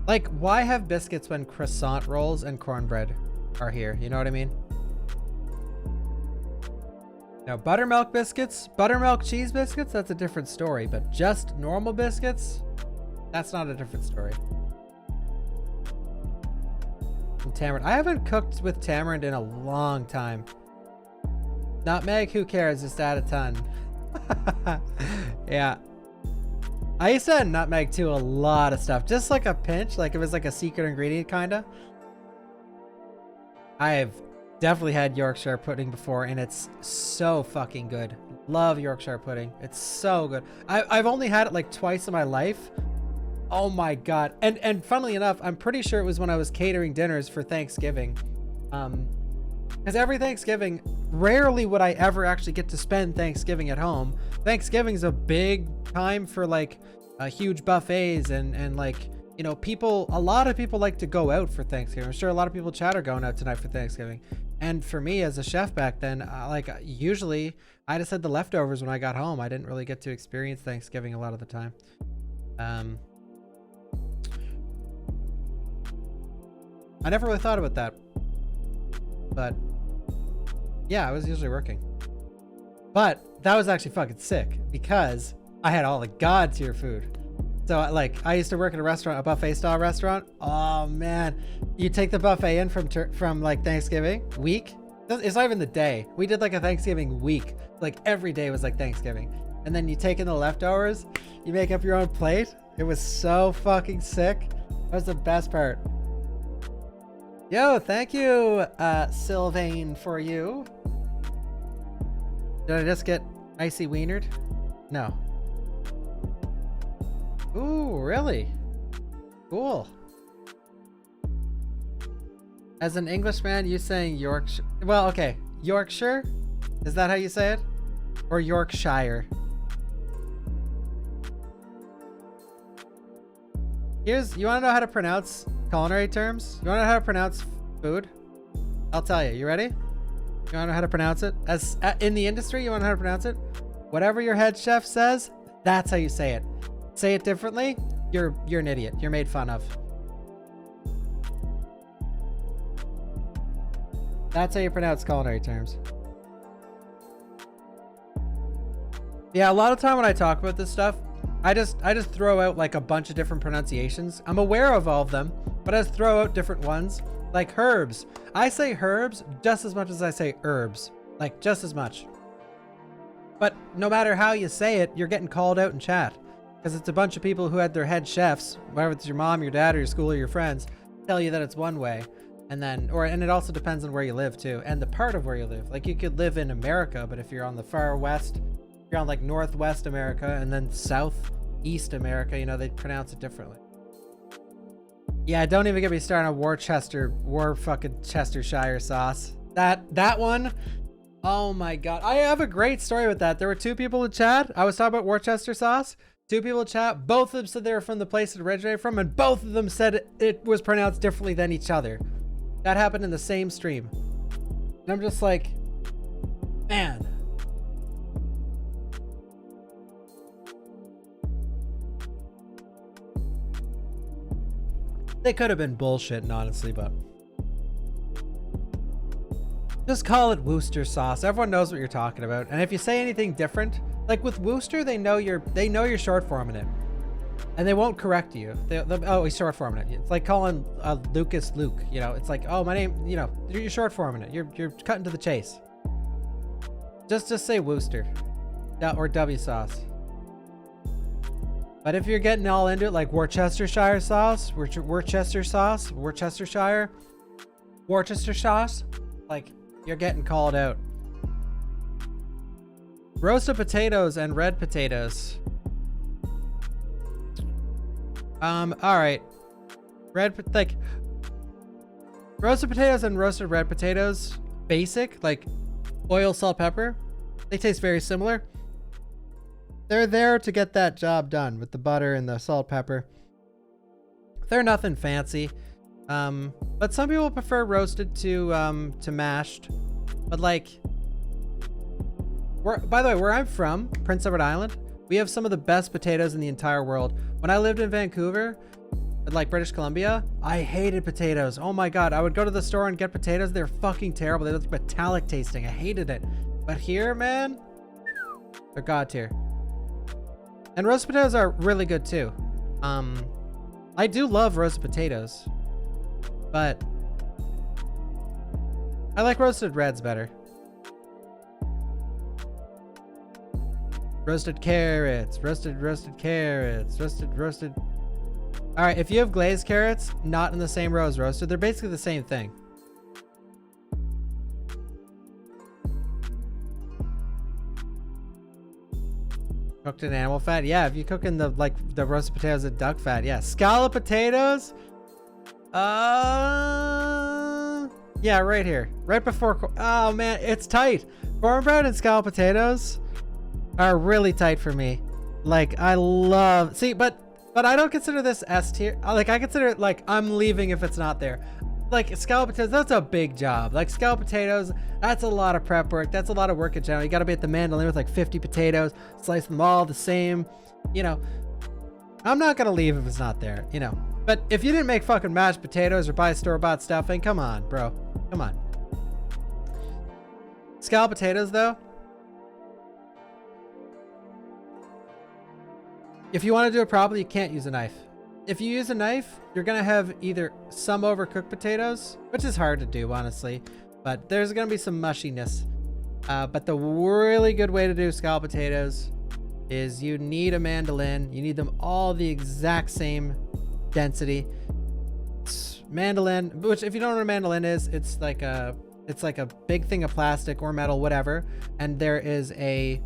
Like, why have biscuits when croissant rolls and cornbread are here? You know what I mean? Now, buttermilk biscuits, buttermilk cheese biscuits, that's a different story. But just normal biscuits, that's not a different story. And tamarind. I haven't cooked with tamarind in a long time. Nutmeg, who cares? Just add a ton. Yeah. I used to add nutmeg to a lot of stuff. Just like a pinch, like it was like a secret ingredient, kinda. I've definitely had Yorkshire pudding before, and it's so fucking good. Love Yorkshire pudding. It's so good. I've only had it like twice in my life. Oh my god. And funnily enough, I'm pretty sure it was when I was catering dinners for Thanksgiving. Because every Thanksgiving, rarely would I ever actually get to spend Thanksgiving at home. Thanksgiving is a big time for like huge buffets and like, you know, a lot of people like to go out for Thanksgiving. I'm sure a lot of people chat are going out tonight for Thanksgiving. And for me as a chef back then, usually I just had the leftovers when I got home. I didn't really get to experience Thanksgiving a lot of the time. I never really thought about that. But yeah, I was usually working. But that was actually fucking sick because I had all the god tier food. So like I used to work at a restaurant, a buffet style restaurant. Oh man, you take the buffet in from like Thanksgiving week. It's not even the day. We did like a Thanksgiving week. Like every day was like Thanksgiving. And then you take in the leftovers, you make up your own plate. It was so fucking sick. That was the best part. Yo, thank you, Sylvain, for you. Did I just get icy wienered? No. Ooh, really? Cool. As an Englishman, you saying Yorkshire? Well, okay. Yorkshire? Is that how you say it? Or Yorkshire? You want to know how to pronounce culinary terms? You want to know how to pronounce food? I'll tell you. You ready? You want to know how to pronounce it? As in the industry, you want to know how to pronounce it? Whatever your head chef says, that's how you say it. Say it differently, you're an idiot. You're made fun of. That's how you pronounce culinary terms. Yeah, a lot of time when I talk about this stuff, I just throw out like a bunch of different pronunciations. I'm aware of all of them, but I just throw out different ones. Like herbs. I say herbs just as much as I say herbs. Like just as much. But no matter how you say it, you're getting called out in chat. Because it's a bunch of people who had their head chefs, whether it's your mom, your dad, or your school, or your friends, tell you that it's one way. And it also depends on where you live too, and the part of where you live. Like you could live in America, but if you're on the far west, you're on like Northwest America and then Southeast America, you know, they pronounce it differently. Yeah, don't even get me started on Worcestershire sauce. That one, oh my god. I have a great story with that. There were two people in chat. I was talking about Worcester sauce. Two people in chat. Both of them said they were from the place it originated from, and both of them said it was pronounced differently than each other. That happened in the same stream. And I'm just like, man. They could have been bullshitting, honestly, but just call it Worcester sauce. Everyone knows what you're talking about. And if you say anything different, like with Worcester, they know you're short forming it, and they won't correct you. Oh, he's short forming it. It's like calling Lucas Luke. You know, it's like, oh, my name. You know, you're short forming it. You're cutting to the chase. Just say Worcester, or W sauce. But if you're getting all into it, like Worcestershire sauce, Worcestershire sauce, like you're getting called out. Roasted potatoes and red potatoes. All right. Like roasted potatoes and roasted red potatoes, basic, like oil, salt, pepper. They taste very similar. They're there to get that job done with the butter and the salt, pepper. They're nothing fancy. But some people prefer roasted to mashed. But like, by the way, where I'm from, Prince Edward Island, we have some of the best potatoes in the entire world. When I lived in Vancouver, like British Columbia, I hated potatoes. Oh my God, I would go to the store and get potatoes. They're fucking terrible. They look metallic tasting. I hated it. But here, man, they're God tier. And roasted potatoes are really good too. I do love roasted potatoes, but I like roasted reds better. Roasted carrots, roasted carrots, roasted. All right, if you have glazed carrots, not in the same row as roasted, they're basically the same thing. Cooked in animal fat? Yeah, if you cook in the roasted potatoes in duck fat, yeah. Scallop potatoes? Yeah, right here. Right before, oh man, it's tight. Cornbread and scallop potatoes are really tight for me. Like, I love, see, but I don't consider this S tier. Like, I consider it like I'm leaving if it's not there. Like scallop potatoes, that's a big job. Like scallop potatoes, that's a lot of prep work. That's a lot of work in general. You gotta be at the mandolin with like 50 potatoes, slice them all the same. You know, I'm not gonna leave if it's not there, you know. But if you didn't make fucking mashed potatoes or buy store-bought stuffing, come on, bro. Come on. Scallop potatoes though, if you want to do it properly, you can't use a knife. If you use a knife, you're going to have either some overcooked potatoes, which is hard to do, honestly, but there's going to be some mushiness. But the really good way to do scallop potatoes is you need a mandolin. You need them all the exact same density. Mandolin, which if you don't know what a mandolin is, it's like a big thing of plastic or metal, whatever. And there is a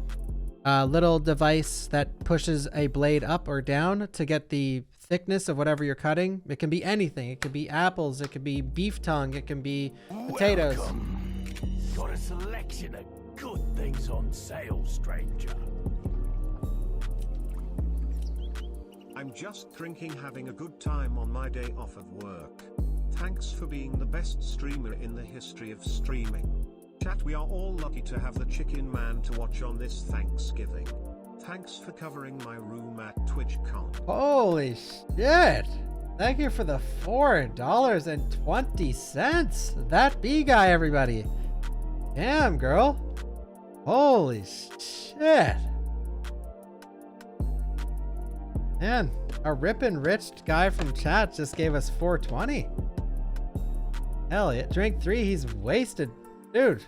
little device that pushes a blade up or down to get the thickness of whatever you're cutting. It can be anything. It could be apples. It could be beef tongue. It can be potatoes. Welcome. Got a selection of good things on sale, stranger. I'm just drinking, having a good time on my day off of work. Thanks for being the best streamer in the history of streaming. Chat, we are all lucky to have the Chicken Man to watch on this Thanksgiving. Thanks for covering my room at TwitchCon. Holy shit! Thank you for the $4.20. That bee guy, everybody. Damn, girl. Holy shit. Man, a rippin' rich guy from chat just gave us $4.20. Hell yeah. Drink 3, he's wasted. Dude,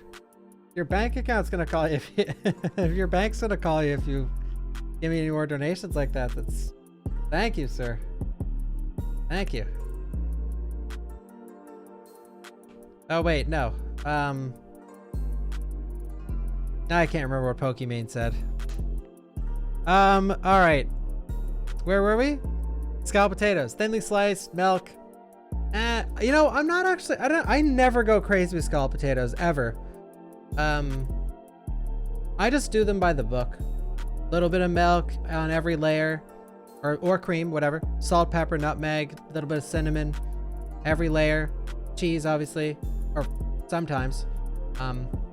your bank account's gonna call you if your bank's gonna call you if you give me any more donations like that. That's, thank you, sir. Thank you. Oh wait, no. Now I can't remember what Pokimane said. All right. Where were we? Scalloped potatoes, thinly sliced, milk. You know, I'm not actually, I never go crazy with scalloped potatoes ever. I just do them by the book. Little bit of milk on every layer, or cream, whatever. Salt, pepper, nutmeg, a little bit of cinnamon, every layer. Cheese, obviously, or sometimes.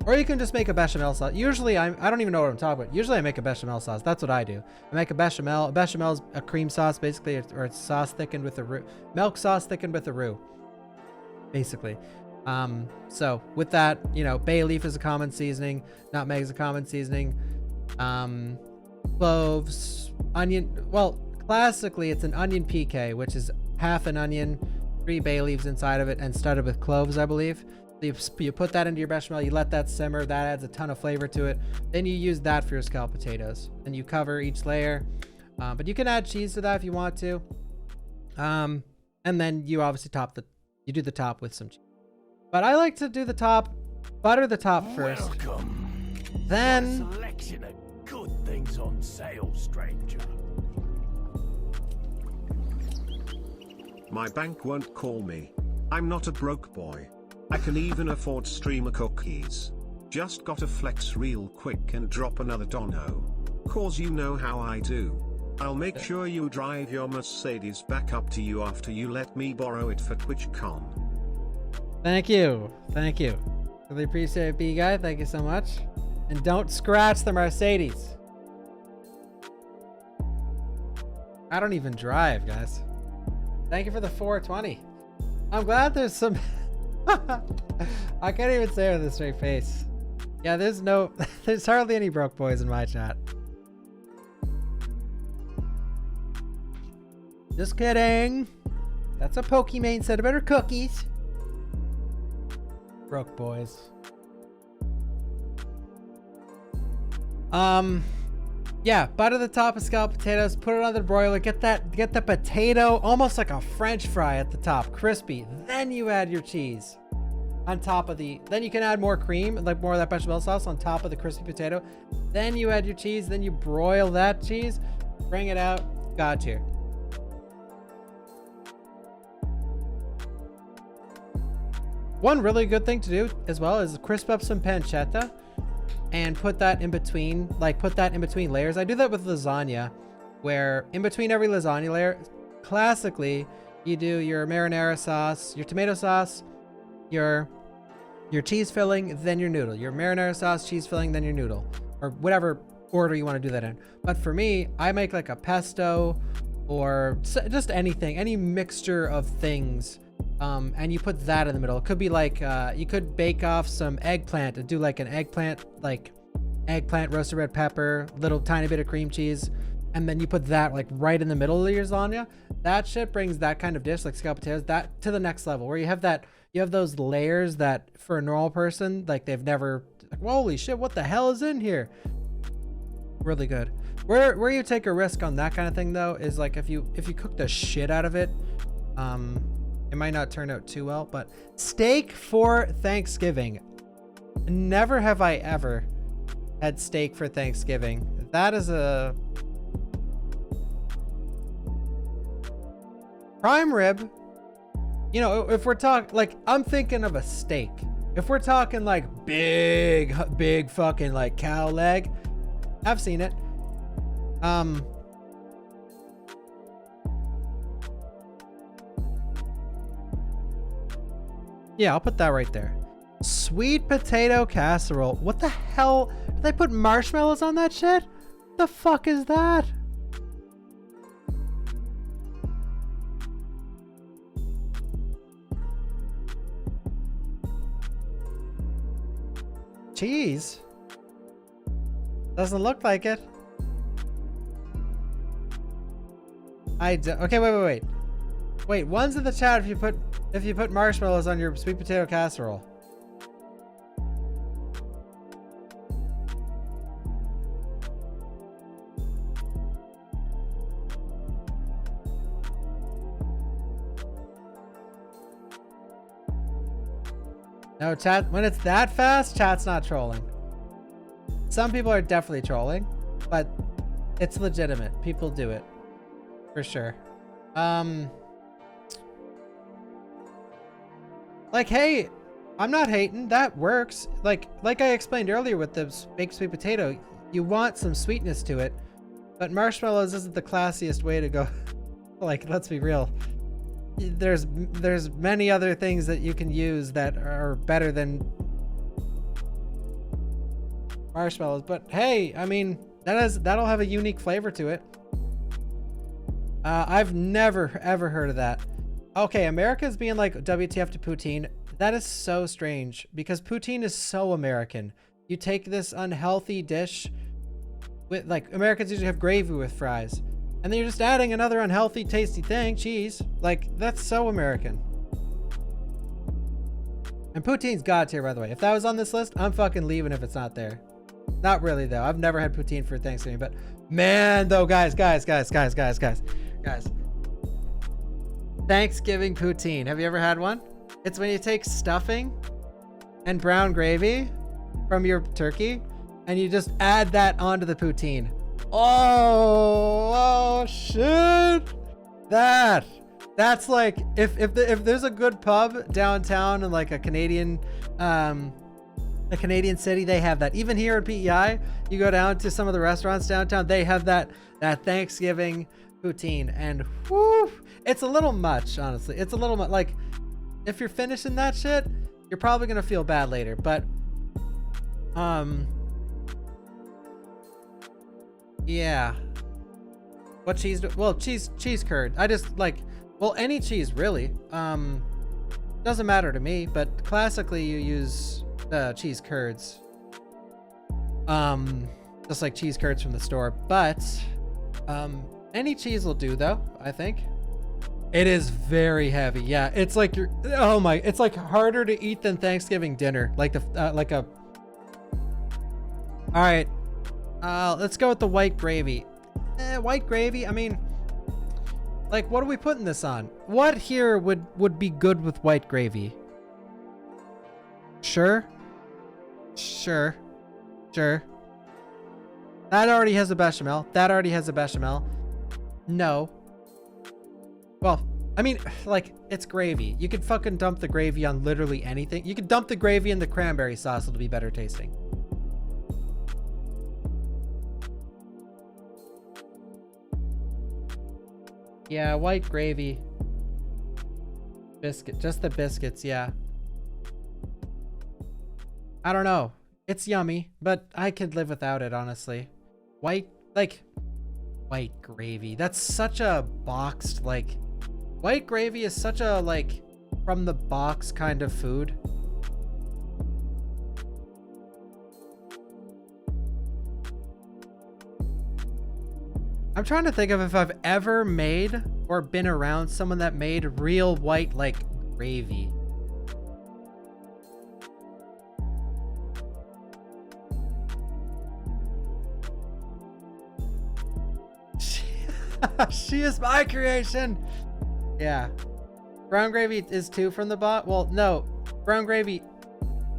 Or you can just make a bechamel sauce. Usually, I don't even know what I'm talking about. Usually I make a bechamel sauce. That's what I do. I make a bechamel. A bechamel is a cream sauce, basically, or it's sauce thickened with a roux. Milk sauce thickened with a roux, basically. So with that, you know, bay leaf is a common seasoning. Nutmeg is a common seasoning. Cloves, onion. Well, classically, it's an onion PK, which is half an onion, 3 bay leaves inside of it, and studded with cloves, I believe. You put that into your bechamel, you let that simmer, that adds a ton of flavor to it. Then you use that for your scalloped potatoes. And you cover each layer. But you can add cheese to that if you want to. And then you obviously you do the top with some cheese. But I like to do the top, butter the top first. Welcome. Then things on sale, stranger. My bank won't call me. I'm not a broke boy. I can even afford streamer cookies. Just gotta flex real quick and drop another dono. Cause you know how I do. I'll make sure you drive your Mercedes back up to you after you let me borrow it for TwitchCon. Thank you. Thank you. Really appreciate it, B guy. Thank you so much. And don't scratch the Mercedes. I don't even drive, guys. Thank you for the 420. I'm glad there's some... I can't even say it with a straight face. Yeah, there's hardly any broke boys in my chat. Just kidding. That's a Pokemon said better cookies. Broke boys. Yeah, butter the top of scalloped potatoes, put it on the broiler, get the potato almost like a French fry at the top, crispy. Then you add your cheese on top of then you can add more cream, like more of that bechamel sauce on top of the crispy potato. Then you add your cheese, then you broil that cheese, bring it out, God tier. One really good thing to do as well is crisp up some pancetta and put that in between, layers. I do that with lasagna, where in between every lasagna layer, classically, you do your marinara sauce, your tomato sauce, your cheese filling, then your noodle. Your marinara sauce, cheese filling, then your noodle. Or whatever order you want to do that in. But for me, I make like a pesto or just anything, any mixture of things. And you put that in the middle. It could be like, you could bake off some eggplant and do like an eggplant, roasted red pepper, little tiny bit of cream cheese. And then you put that like right in the middle of your lasagna. That shit brings that kind of dish, like scalloped potatoes, that to the next level, where you have those layers that for a normal person, like they've never, like, holy shit, what the hell is in here? Really good. Where you take a risk on that kind of thing though, is like if you cook the shit out of it, it might not turn out too well. But steak for Thanksgiving. Never have I ever had steak for Thanksgiving. That is a prime rib. You know, if we're talking, like, I'm thinking of a steak. If we're talking like big fucking like cow leg, I've seen it. Yeah, I'll put that right there. Sweet potato casserole. What the hell? Did they put marshmallows on that shit? The fuck is that? Cheese? Doesn't look like it. Okay, wait. Wait, one's in the chat if you put marshmallows on your sweet potato casserole. No, chat, when it's that fast, chat's not trolling. Some people are definitely trolling, but it's legitimate. People do it. For sure. Like, hey, I'm not hating. That works. Like I explained earlier with the baked sweet potato, you want some sweetness to it, but marshmallows isn't the classiest way to go. Like, let's be real. There's many other things that you can use that are better than marshmallows. But hey, I mean, that'll have a unique flavor to it. I've never ever heard of that. Okay, America's being like WTF to poutine. That is so strange because poutine is so American. You take this unhealthy dish with, like, Americans usually have gravy with fries, and then you're just adding another unhealthy, tasty thing, cheese. Like, that's so American. And poutine's God tier, by the way. If that was on this list, I'm fucking leaving if it's not there. Not really though. I've never had poutine for Thanksgiving, but man, though, guys. Thanksgiving poutine. Have you ever had one? It's when you take stuffing and brown gravy from your turkey and you just add that onto the poutine. Oh shit! That's like if there's a good pub downtown in like a Canadian city, they have that. Even here at PEI, you go down to some of the restaurants downtown, they have that Thanksgiving poutine, and whoo, it's a little much, honestly. It's a little much. Like, if you're finishing that shit, you're probably gonna feel bad later. But yeah. What cheese well, cheese curd. I just like, well, any cheese really. Doesn't matter to me, but classically you use cheese curds. Just like cheese curds from the store, but any cheese will do though, I think. It is very heavy. Yeah, it's like it's like harder to eat than Thanksgiving dinner. Like all right. Let's go with the white gravy. White gravy, I mean, like, what are we putting this on? What here would be good with white gravy? Sure. That already has a bechamel. No. Well, I mean, like, it's gravy. You could fucking dump the gravy on literally anything. You could dump the gravy in the cranberry sauce. It'll be better tasting. Yeah, white gravy. Biscuit, just the biscuits, yeah. I don't know. It's yummy, but I could live without it, honestly. White gravy. That's such a boxed, like, white gravy is such a, like, from the box kind of food. I'm trying to think of if I've ever made or been around someone that made real white, like, gravy. She is my creation. Yeah. Brown gravy is too from the box. Well, no. Brown gravy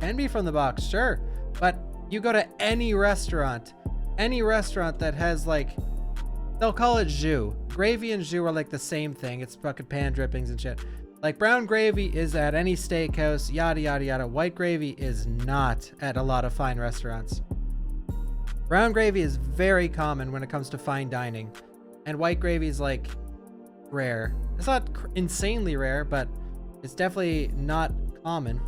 can be from the box, sure. But you go to any restaurant that has, like, they'll call it jus. Gravy and jus are like the same thing. It's fucking pan drippings and shit. Like, brown gravy is at any steakhouse, yada, yada, yada. White gravy is not at a lot of fine restaurants. Brown gravy is very common when it comes to fine dining. And white gravy is, like, rare. It's not insanely rare, but it's definitely not common.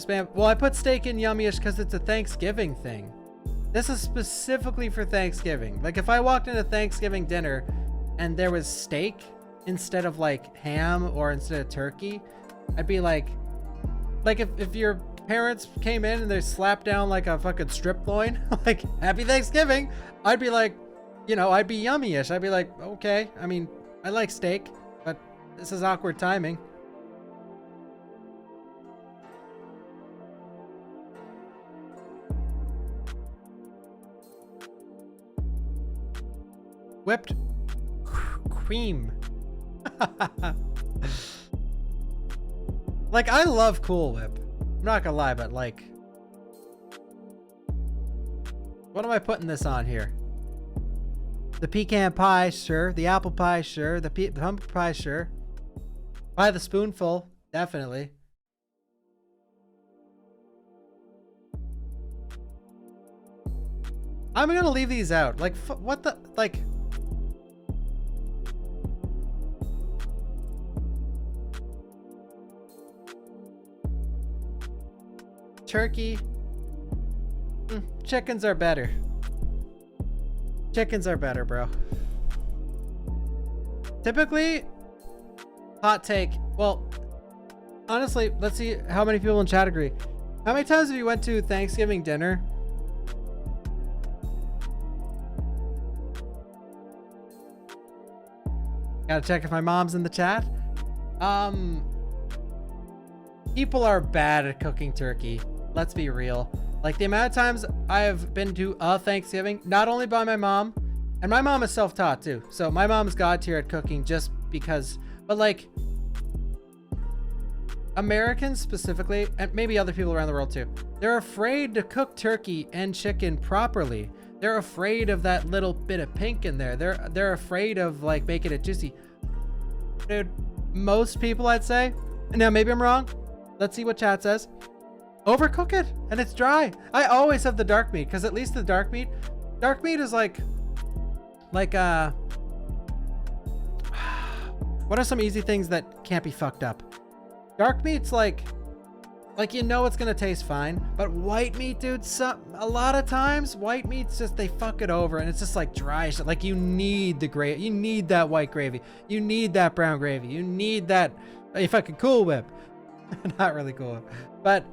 Well, I put steak in Yummy-ish because it's a Thanksgiving thing. This is specifically for Thanksgiving. Like, if I walked into Thanksgiving dinner and there was steak instead of, like, ham or instead of turkey, I'd be like if your parents came in and they slapped down like a fucking strip loin, like, happy Thanksgiving, I'd be like, you know, I'd be Yummy-ish. I'd be like, okay, I mean, I like steak, but this is awkward timing. Whipped cream. Like, I love Cool Whip. I'm not gonna lie, but, like, what am I putting this on here? The pecan pie, sure. The apple pie, sure. The pumpkin pie, sure. By the spoonful, definitely. I'm gonna leave these out. Like, what the, like... Turkey. Chickens are better. Chickens are better, bro. Typically, hot take. Well, honestly, let's see how many people in chat agree. How many times have you went to Thanksgiving dinner? Gotta check if my mom's in the chat. People are bad at cooking turkey. Let's be real. Like, the amount of times I have been to a Thanksgiving, not only by my mom, and my mom is self-taught too. So my mom's god tier at cooking just because, but like, Americans specifically, and maybe other people around the world too, they're afraid to cook turkey and chicken properly. They're afraid of that little bit of pink in there. They're afraid of like making it juicy. Dude, most people, I'd say, now maybe I'm wrong. Let's see what chat says. Overcook it and it's dry. I always have the dark meat because at least the dark meat is like what are some easy things that can't be fucked up? Dark meat's like you know it's gonna taste fine, but white meat, dude, a lot of times white meat's just, they fuck it over and it's just like dry shit. Like you need the gravy, you need that white gravy, you need that brown gravy, you need that fucking Cool Whip. Not really Cool Whip, but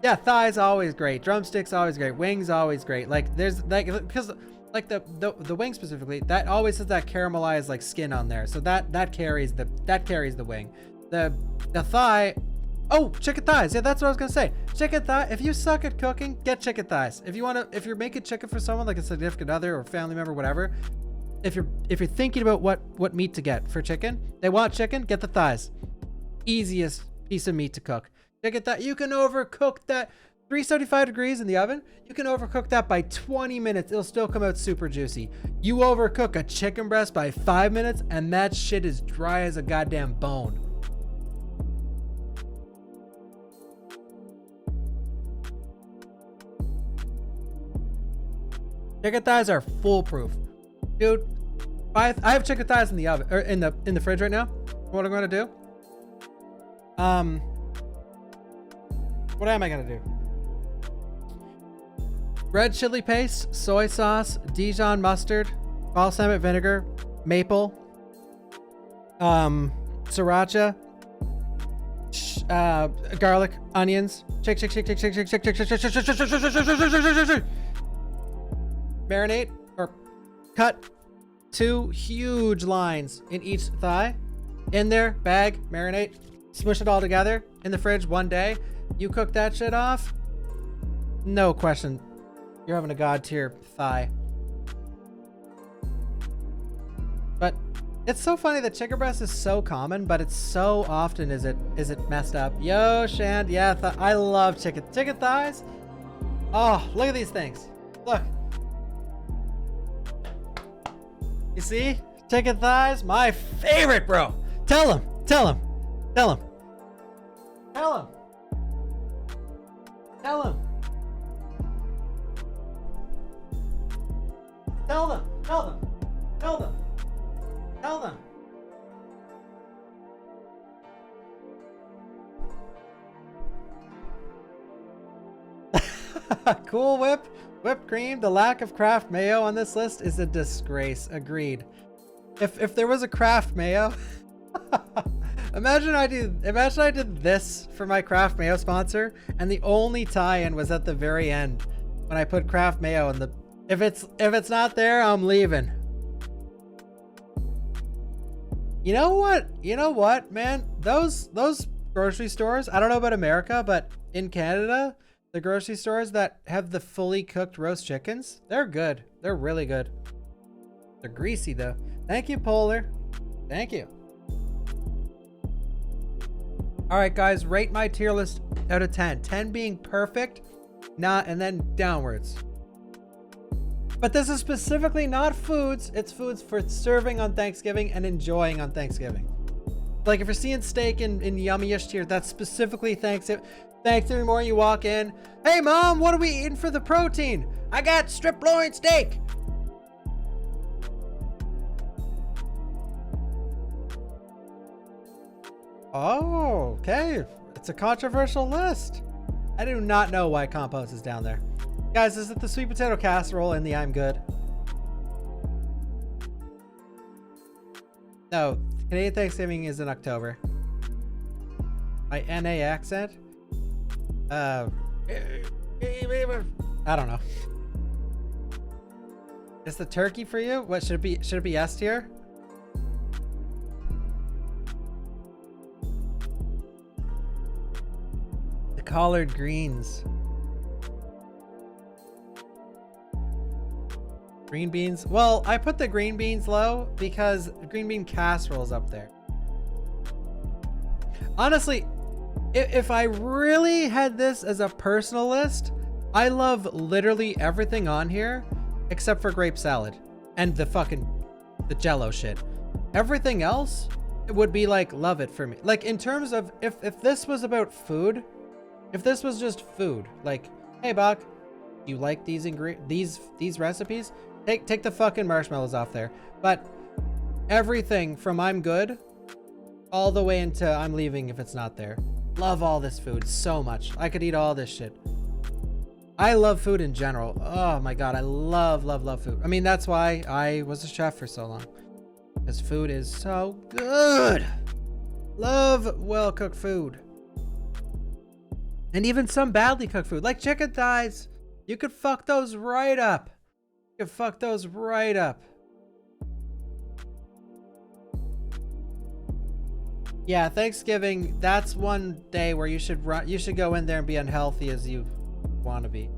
yeah, thighs always great, drumsticks always great, wings always great. Like there's like, because like the wing specifically, that always has that caramelized like skin on there, so that carries the wing. The thigh, oh, chicken thighs, yeah, that's what I was gonna say. Chicken thigh, if you suck at cooking, get chicken thighs. If you're making chicken for someone like a significant other or family member, whatever, if you're thinking about what meat to get for chicken, they want chicken, get the thighs. Easiest piece of meat to cook. Chicken thigh, you can overcook that 375 degrees in the oven. You can overcook that by 20 minutes. It'll still come out super juicy. You overcook a chicken breast by 5 minutes and that shit is dry as a goddamn bone. Chicken thighs are foolproof, dude. I have chicken thighs in the oven or in the fridge right now. What I'm gonna do? What am I gonna do? Red chili paste, soy sauce, Dijon mustard, balsamic vinegar, maple, sriracha, garlic, onions. Shake. Marinate or cut 2 huge lines in each thigh. In there, bag, marinate, smush it all together in the fridge 1 day. You cook that shit off, no question, you're having a god tier thigh. But it's so funny that chicken breast is so common, but it's so often is it messed up. Yo, Shand, yeah, I love chicken thighs. Oh, look at these things. Look. You see? Chicken thighs, my favorite, bro. Tell him. Tell him. Cool Whip, whipped cream. The lack of Kraft mayo on this list is a disgrace. Agreed. If there was a Kraft mayo, imagine I did this for my Kraft mayo sponsor, and the only tie-in was at the very end when I put Kraft mayo in the. If it's not there, I'm leaving. You know what, man? Those grocery stores. I don't know about America, but in Canada, the grocery stores that have the fully cooked roast chickens, they're good. They're really good. They're greasy though. Thank you, Polar. Thank you. All right, guys, rate my tier list out of 10. 10 being perfect, and then downwards. But this is specifically not foods. It's foods for serving on Thanksgiving and enjoying on Thanksgiving. Like if you're seeing steak in yummy-ish tier, that's specifically Thanksgiving morning. You walk in, hey mom, what are we eating for the protein? I got strip loin steak. Oh, okay. It's a controversial list. I do not know why compost is down there. Guys, is it the sweet potato casserole and the I'm good? No, Canadian Thanksgiving is in October. My NA accent? I don't know. Is the turkey for you? What should it be? Should it be S tier? The collard greens. Green beans. Well, I put the green beans low because green bean casserole is up there. Honestly, if I really had this as a personal list, I love literally everything on here except for grape salad and the Jello shit. Everything else would be like love it for me. Like in terms of if this was about food, if this was just food, like, hey Bach, you like these these recipes? Take the fucking marshmallows off there. But everything from I'm good all the way into I'm leaving if it's not there. Love all this food so much. I could eat all this shit. I love food in general. Oh my god, I love food. I mean, that's why I was a chef for so long. Because food is so good. Love well-cooked food. And even some badly cooked food, like chicken thighs. You could fuck those right up. You could fuck those right up. Yeah, Thanksgiving, that's one day where you should go in there and be unhealthy as you want to be.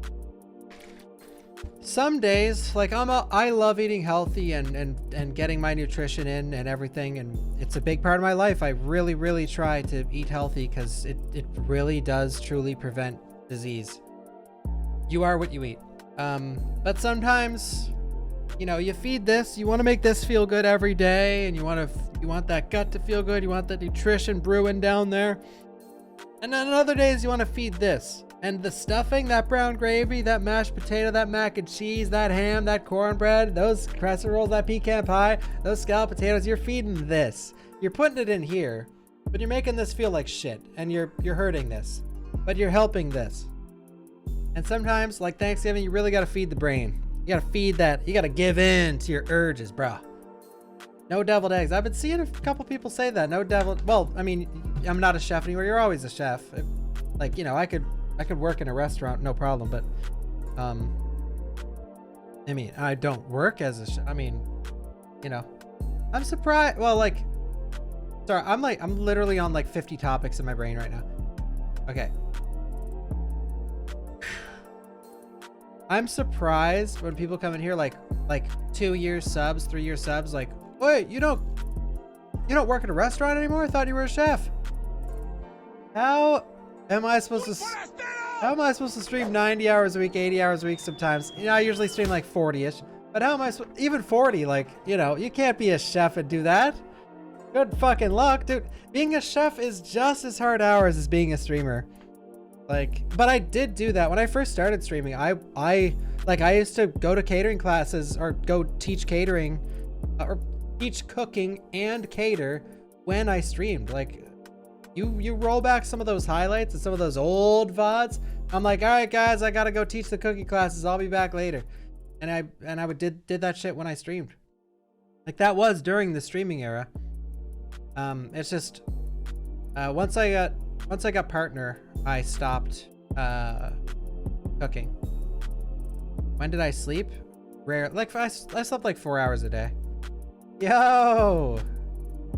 Some days, like I love eating healthy and getting my nutrition in and everything, and it's a big part of my life. I really try to eat healthy because it really does truly prevent disease. You are what you eat. But sometimes, you know, you feed this, you want to make this feel good every day, and you want that gut to feel good, you want that nutrition brewing down there. And then on other days you want to feed this. And the stuffing, that brown gravy, that mashed potato, that mac and cheese, that ham, that cornbread, those crescent rolls, that pecan pie, those scalloped potatoes, you're feeding this. You're putting it in here, but you're making this feel like shit, and you're hurting this, but you're helping this. And sometimes, like Thanksgiving, you really gotta feed the brain. You gotta feed that, you gotta give in to your urges, bruh. No deviled eggs. I've been seeing a couple people say that. No deviled, well, I mean, I'm not a chef anymore. You're always a chef. Like, you know, I could work in a restaurant, no problem, but I mean, I don't work as a chef. I mean, you know, I'm surprised. Well, like, sorry, I'm literally on like 50 topics in my brain right now. Okay. I'm surprised when people come in here like 2-year subs, 3-year subs, like, wait, you don't work at a restaurant anymore? I thought you were a chef. How am I supposed to stream 90 hours a week, 80 hours a week sometimes? You know, I usually stream like 40-ish. But how am I even 40? Like, you know, you can't be a chef and do that. Good fucking luck, dude. Being a chef is just as hard hours as being a streamer. Like, but I did do that when I first started streaming. I used to go to catering classes or go teach catering or teach cooking and cater when I streamed. Like, you roll back some of those highlights and some of those old VODs. I'm like, all right, guys, I gotta go teach the cooking classes. I'll be back later. And I did that shit when I streamed. Like, that was during the streaming era. It's just once I got partner, I stopped cooking. When did I sleep? Rare. Like, I slept like 4 hours a day. Yo,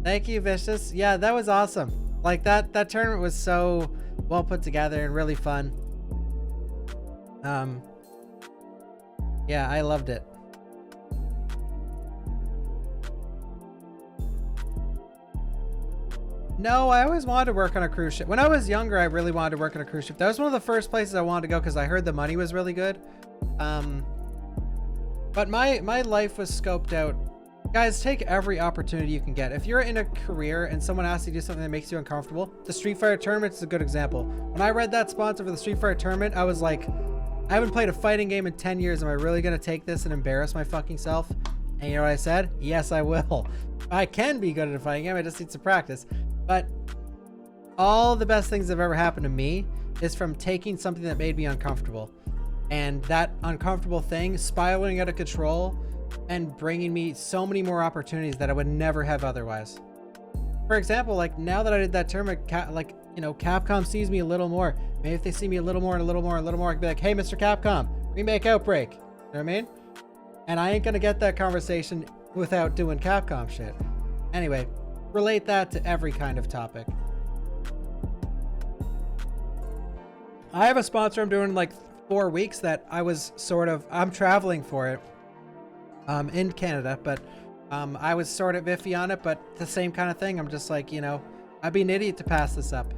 thank you, Vicious. Yeah, that was awesome. Like, that tournament was so well put together and really fun. Yeah, I loved it. No, I always wanted to work on a cruise ship. When I was younger, I really wanted to work on a cruise ship. That was one of the first places I wanted to go because I heard the money was really good. But my life was scoped out. Guys, take every opportunity you can get. If you're in a career and someone asks you to do something that makes you uncomfortable, the Street Fighter tournament is a good example. When I read that sponsor for the Street Fighter tournament, I was like, I haven't played a fighting game in 10 years. Am I really going to take this and embarrass my fucking self? And you know what I said? Yes, I will. I can be good at a fighting game. I just need some practice. But all the best things that have ever happened to me is from taking something that made me uncomfortable. And that uncomfortable thing spiraling out of control and bringing me so many more opportunities that I would never have otherwise. For example, like, now that I did that tournament, like, you know, Capcom sees me a little more. Maybe if they see me a little more, I can be like, hey, Mr. Capcom, remake Outbreak. You know what I mean? And I ain't gonna get that conversation without doing Capcom shit. Anyway, relate that to every kind of topic. I have a sponsor I'm doing in like 4 weeks that I'm traveling for it in Canada, but I was sort of iffy on it, but the same kind of thing. I'm just like, you know, I'd be an idiot to pass this up.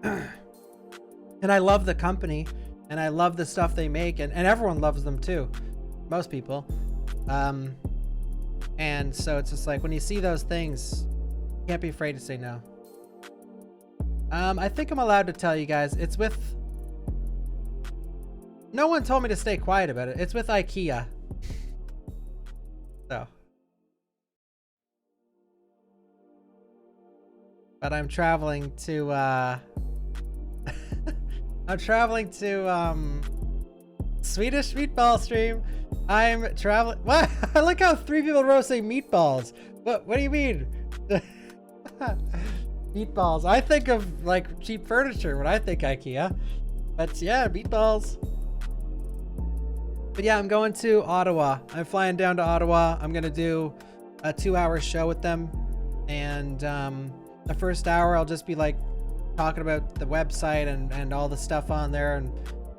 And I love the company, and I love the stuff they make, and everyone loves them too. Most people. And so it's just like, when you see those things, you can't be afraid to say no. I think I'm allowed to tell you guys, it's with... No one told me to stay quiet about it. It's with IKEA. So. But I'm traveling to, I'm traveling to, Swedish meatball stream. I'm traveling. What? I like how 3 people wrote say meatballs. What do you mean? Meatballs. I think of like cheap furniture when I think IKEA. But yeah, meatballs. But yeah, I'm going to Ottawa. I'm flying down to Ottawa. I'm going to do a 2-hour show with them. And the first hour, I'll just be like talking about the website and all the stuff on there and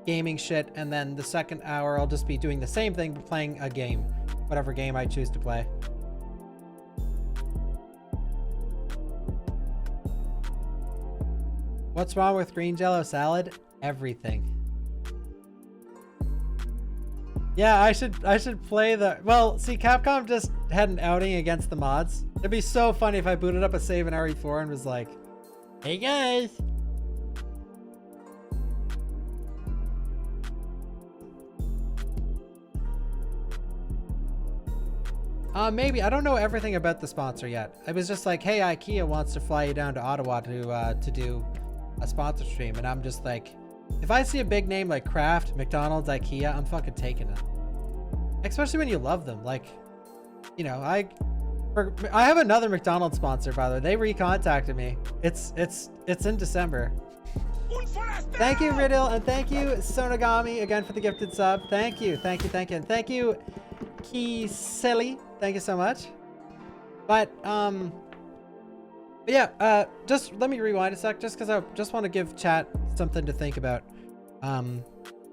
gaming shit. And then the second hour, I'll just be doing the same thing, but playing a game, whatever game I choose to play. What's wrong with green Jello salad? Everything. Yeah, I should play the... Well, see, Capcom just had an outing against the mods. It'd be so funny if I booted up a save in RE4 and was like, hey guys! Maybe. I don't know everything about the sponsor yet. It was just like, hey, IKEA wants to fly you down to Ottawa to do a sponsor stream. And I'm just like, if I see a big name like Kraft, McDonald's, IKEA, I'm fucking taking it. Especially when you love them. Like, you know, I have another McDonald's sponsor, by the way. They recontacted me. It's in December. Thank you, Riddle, and thank you, Sonogami, again for the gifted sub. Thank you. And thank you, Kiseli. Thank you so much. But yeah, just let me rewind a sec, just because I just want to give chat something to think about.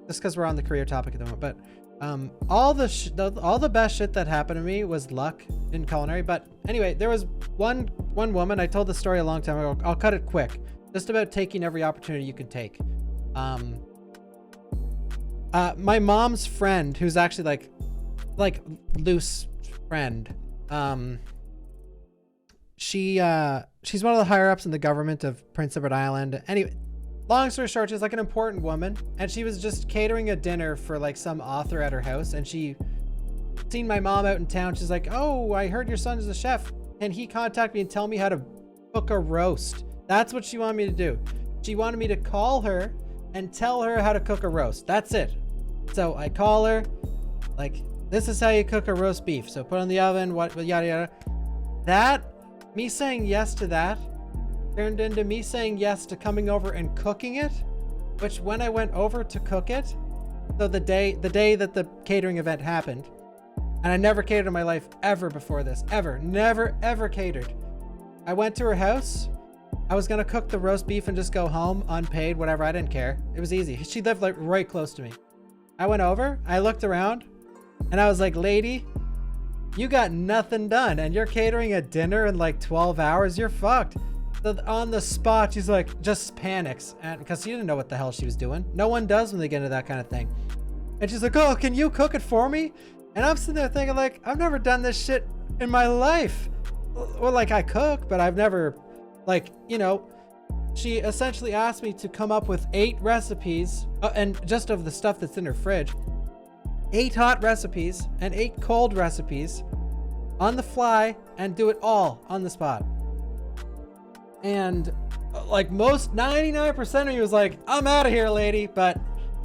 Just because we're on the career topic at the moment. But all the best shit that happened to me was luck in culinary. But anyway, there was one woman. I told the story a long time ago. I'll cut it quick. Just about taking every opportunity you can take. My mom's friend, who's actually like loose friend. She's one of the higher ups in the government of Prince Edward Island. Anyway, long story short, she's like an important woman, and she was just catering a dinner for like some author at her house, and she seen my mom out in town. She's like, oh, I heard your son is a chef. Can he contact me and tell me how to cook a roast? That's what she wanted me to do. She wanted me to call her and tell her how to cook a roast. That's it. So I call her, like, this is how you cook a roast beef. So put it in the oven, what, yada, yada. That, me saying yes to that, turned into me saying yes to coming over and cooking it, which when I went over to cook it, so the day that the catering event happened, and I never catered in my life ever before this, ever, never, ever catered. I went to her house. I was gonna cook the roast beef and just go home unpaid, whatever. I didn't care. It was easy. She lived like right close to me. I went over, I looked around, and I was like, lady, you got nothing done, and you're catering a dinner in like 12 hours. You're fucked. So on the spot, she's like, just panics, and because she didn't know what the hell she was doing. No one does when they get into that kind of thing. And she's like, oh, can you cook it for me? And I'm sitting there thinking, like, I've never done this shit in my life. Well, like, I cook, but I've never, like, you know. She essentially asked me to come up with 8 recipes, and just of the stuff that's in her fridge. 8 hot recipes and 8 cold recipes on the fly, and do it all on the spot. And like most 99% of me was like, I'm out of here, lady. But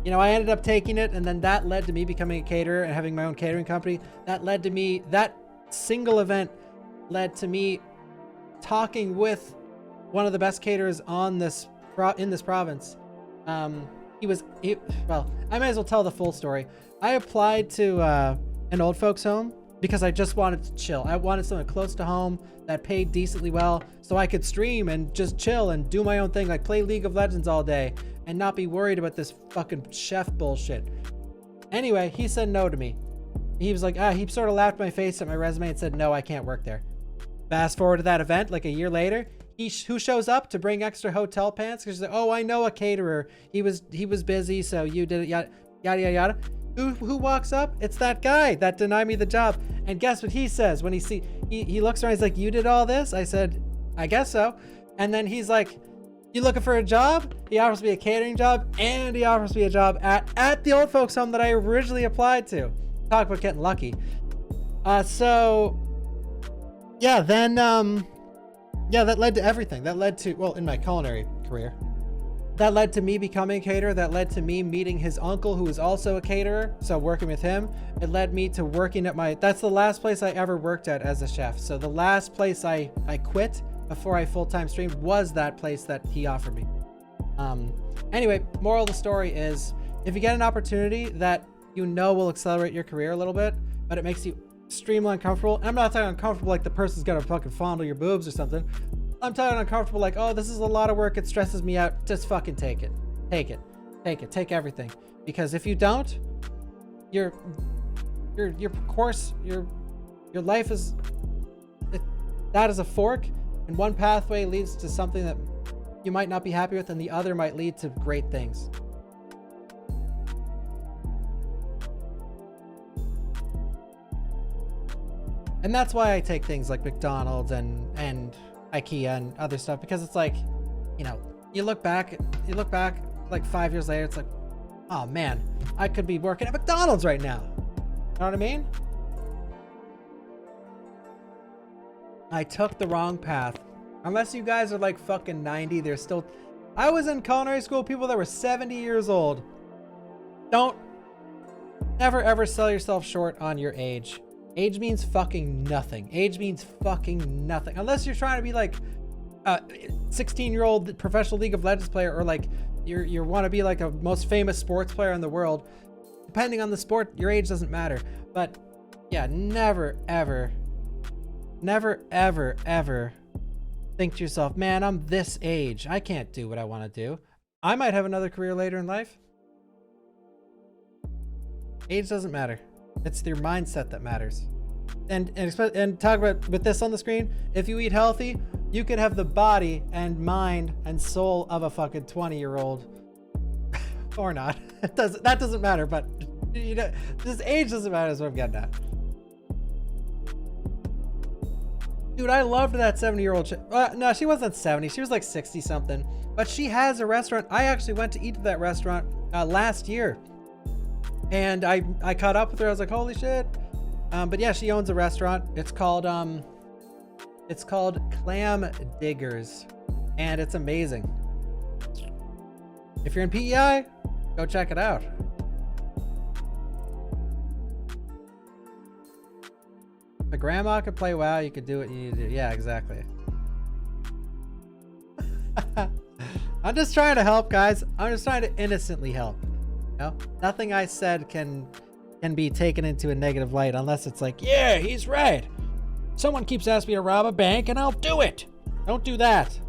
you know, I ended up taking it, and then that led to me becoming a caterer and having my own catering company. That led to me, that single event led to me talking with one of the best caterers on this in this province. Well, I may as well tell the full story. I applied to an old folks home because I just wanted to chill. I wanted something close to home that paid decently well, so I could stream and just chill and do my own thing, like play League of Legends all day and not be worried about this fucking chef bullshit. Anyway, he said no to me. He was like, he sort of laughed in my face at my resume and said, no, I can't work there. Fast forward to that event, like a year later, who shows up to bring extra hotel pants? Because she's like, oh, I know a caterer. He was busy, so you did it. Yada yada yada. Who walks up? It's that guy that denied me the job. And guess what he says when he looks around? He's like, you did all this? I said, I guess so. And then he's like, you looking for a job? He offers me a catering job, and he offers me a job at the old folks home that I originally applied to. Talk about getting lucky. So yeah, then yeah, that led to everything. That led to, well, in my culinary career, that led to me becoming a caterer. That led to me meeting his uncle, who is also a caterer. So working with him, it led me to working at that's the last place I ever worked at as a chef. So the last place I quit before I full-time streamed was that place that he offered me. Anyway, moral of the story is, if you get an opportunity that you know will accelerate your career a little bit, but it makes you extremely uncomfortable, and I'm not talking uncomfortable like the person's gonna fucking fondle your boobs or something. I'm talking uncomfortable like, oh, this is a lot of work, it stresses me out. Just fucking take it. Take everything. Because if you don't, your course, your life is, that is a fork, and one pathway leads to something that you might not be happy with, and the other might lead to great things. And that's why I take things like McDonald's and IKEA and other stuff, because it's like, you know, you look back like 5 years later, it's like, oh man, I could be working at McDonald's right now. You know what I mean? I took the wrong path. Unless you guys are like fucking 90, there's still, I was in culinary school, people that were 70 years old. Don't never ever sell yourself short on your age. Age means fucking nothing. Age means fucking nothing. Unless you're trying to be like a 16-year-old professional League of Legends player, or like you want to be like a most famous sports player in the world. Depending on the sport, your age doesn't matter. But yeah, never ever think to yourself, man, I'm this age, I can't do what I want to do. I might have another career later in life. Age doesn't matter. It's your mindset that matters. And talk about with this on the screen, if you eat healthy, you could have the body and mind and soul of a fucking 20-year-old. Or not. That doesn't matter, but you know, this age doesn't matter, is what I'm getting at. Dude, I loved that 70-year-old chick. No, she wasn't 70. She was like 60 something. But she has a restaurant. I actually went to eat at that restaurant last year. And I caught up with her. I was like, holy shit. But yeah, she owns a restaurant. It's called Clam Diggers. And it's amazing. If you're in PEI, go check it out. The grandma could play WoW, you could do what you need to do. Yeah, exactly. I'm just trying to help, guys. I'm just trying to innocently help. You know? Nothing I said can be taken into a negative light unless it's like, yeah, he's right. Someone keeps asking me to rob a bank and I'll do it. Don't do that.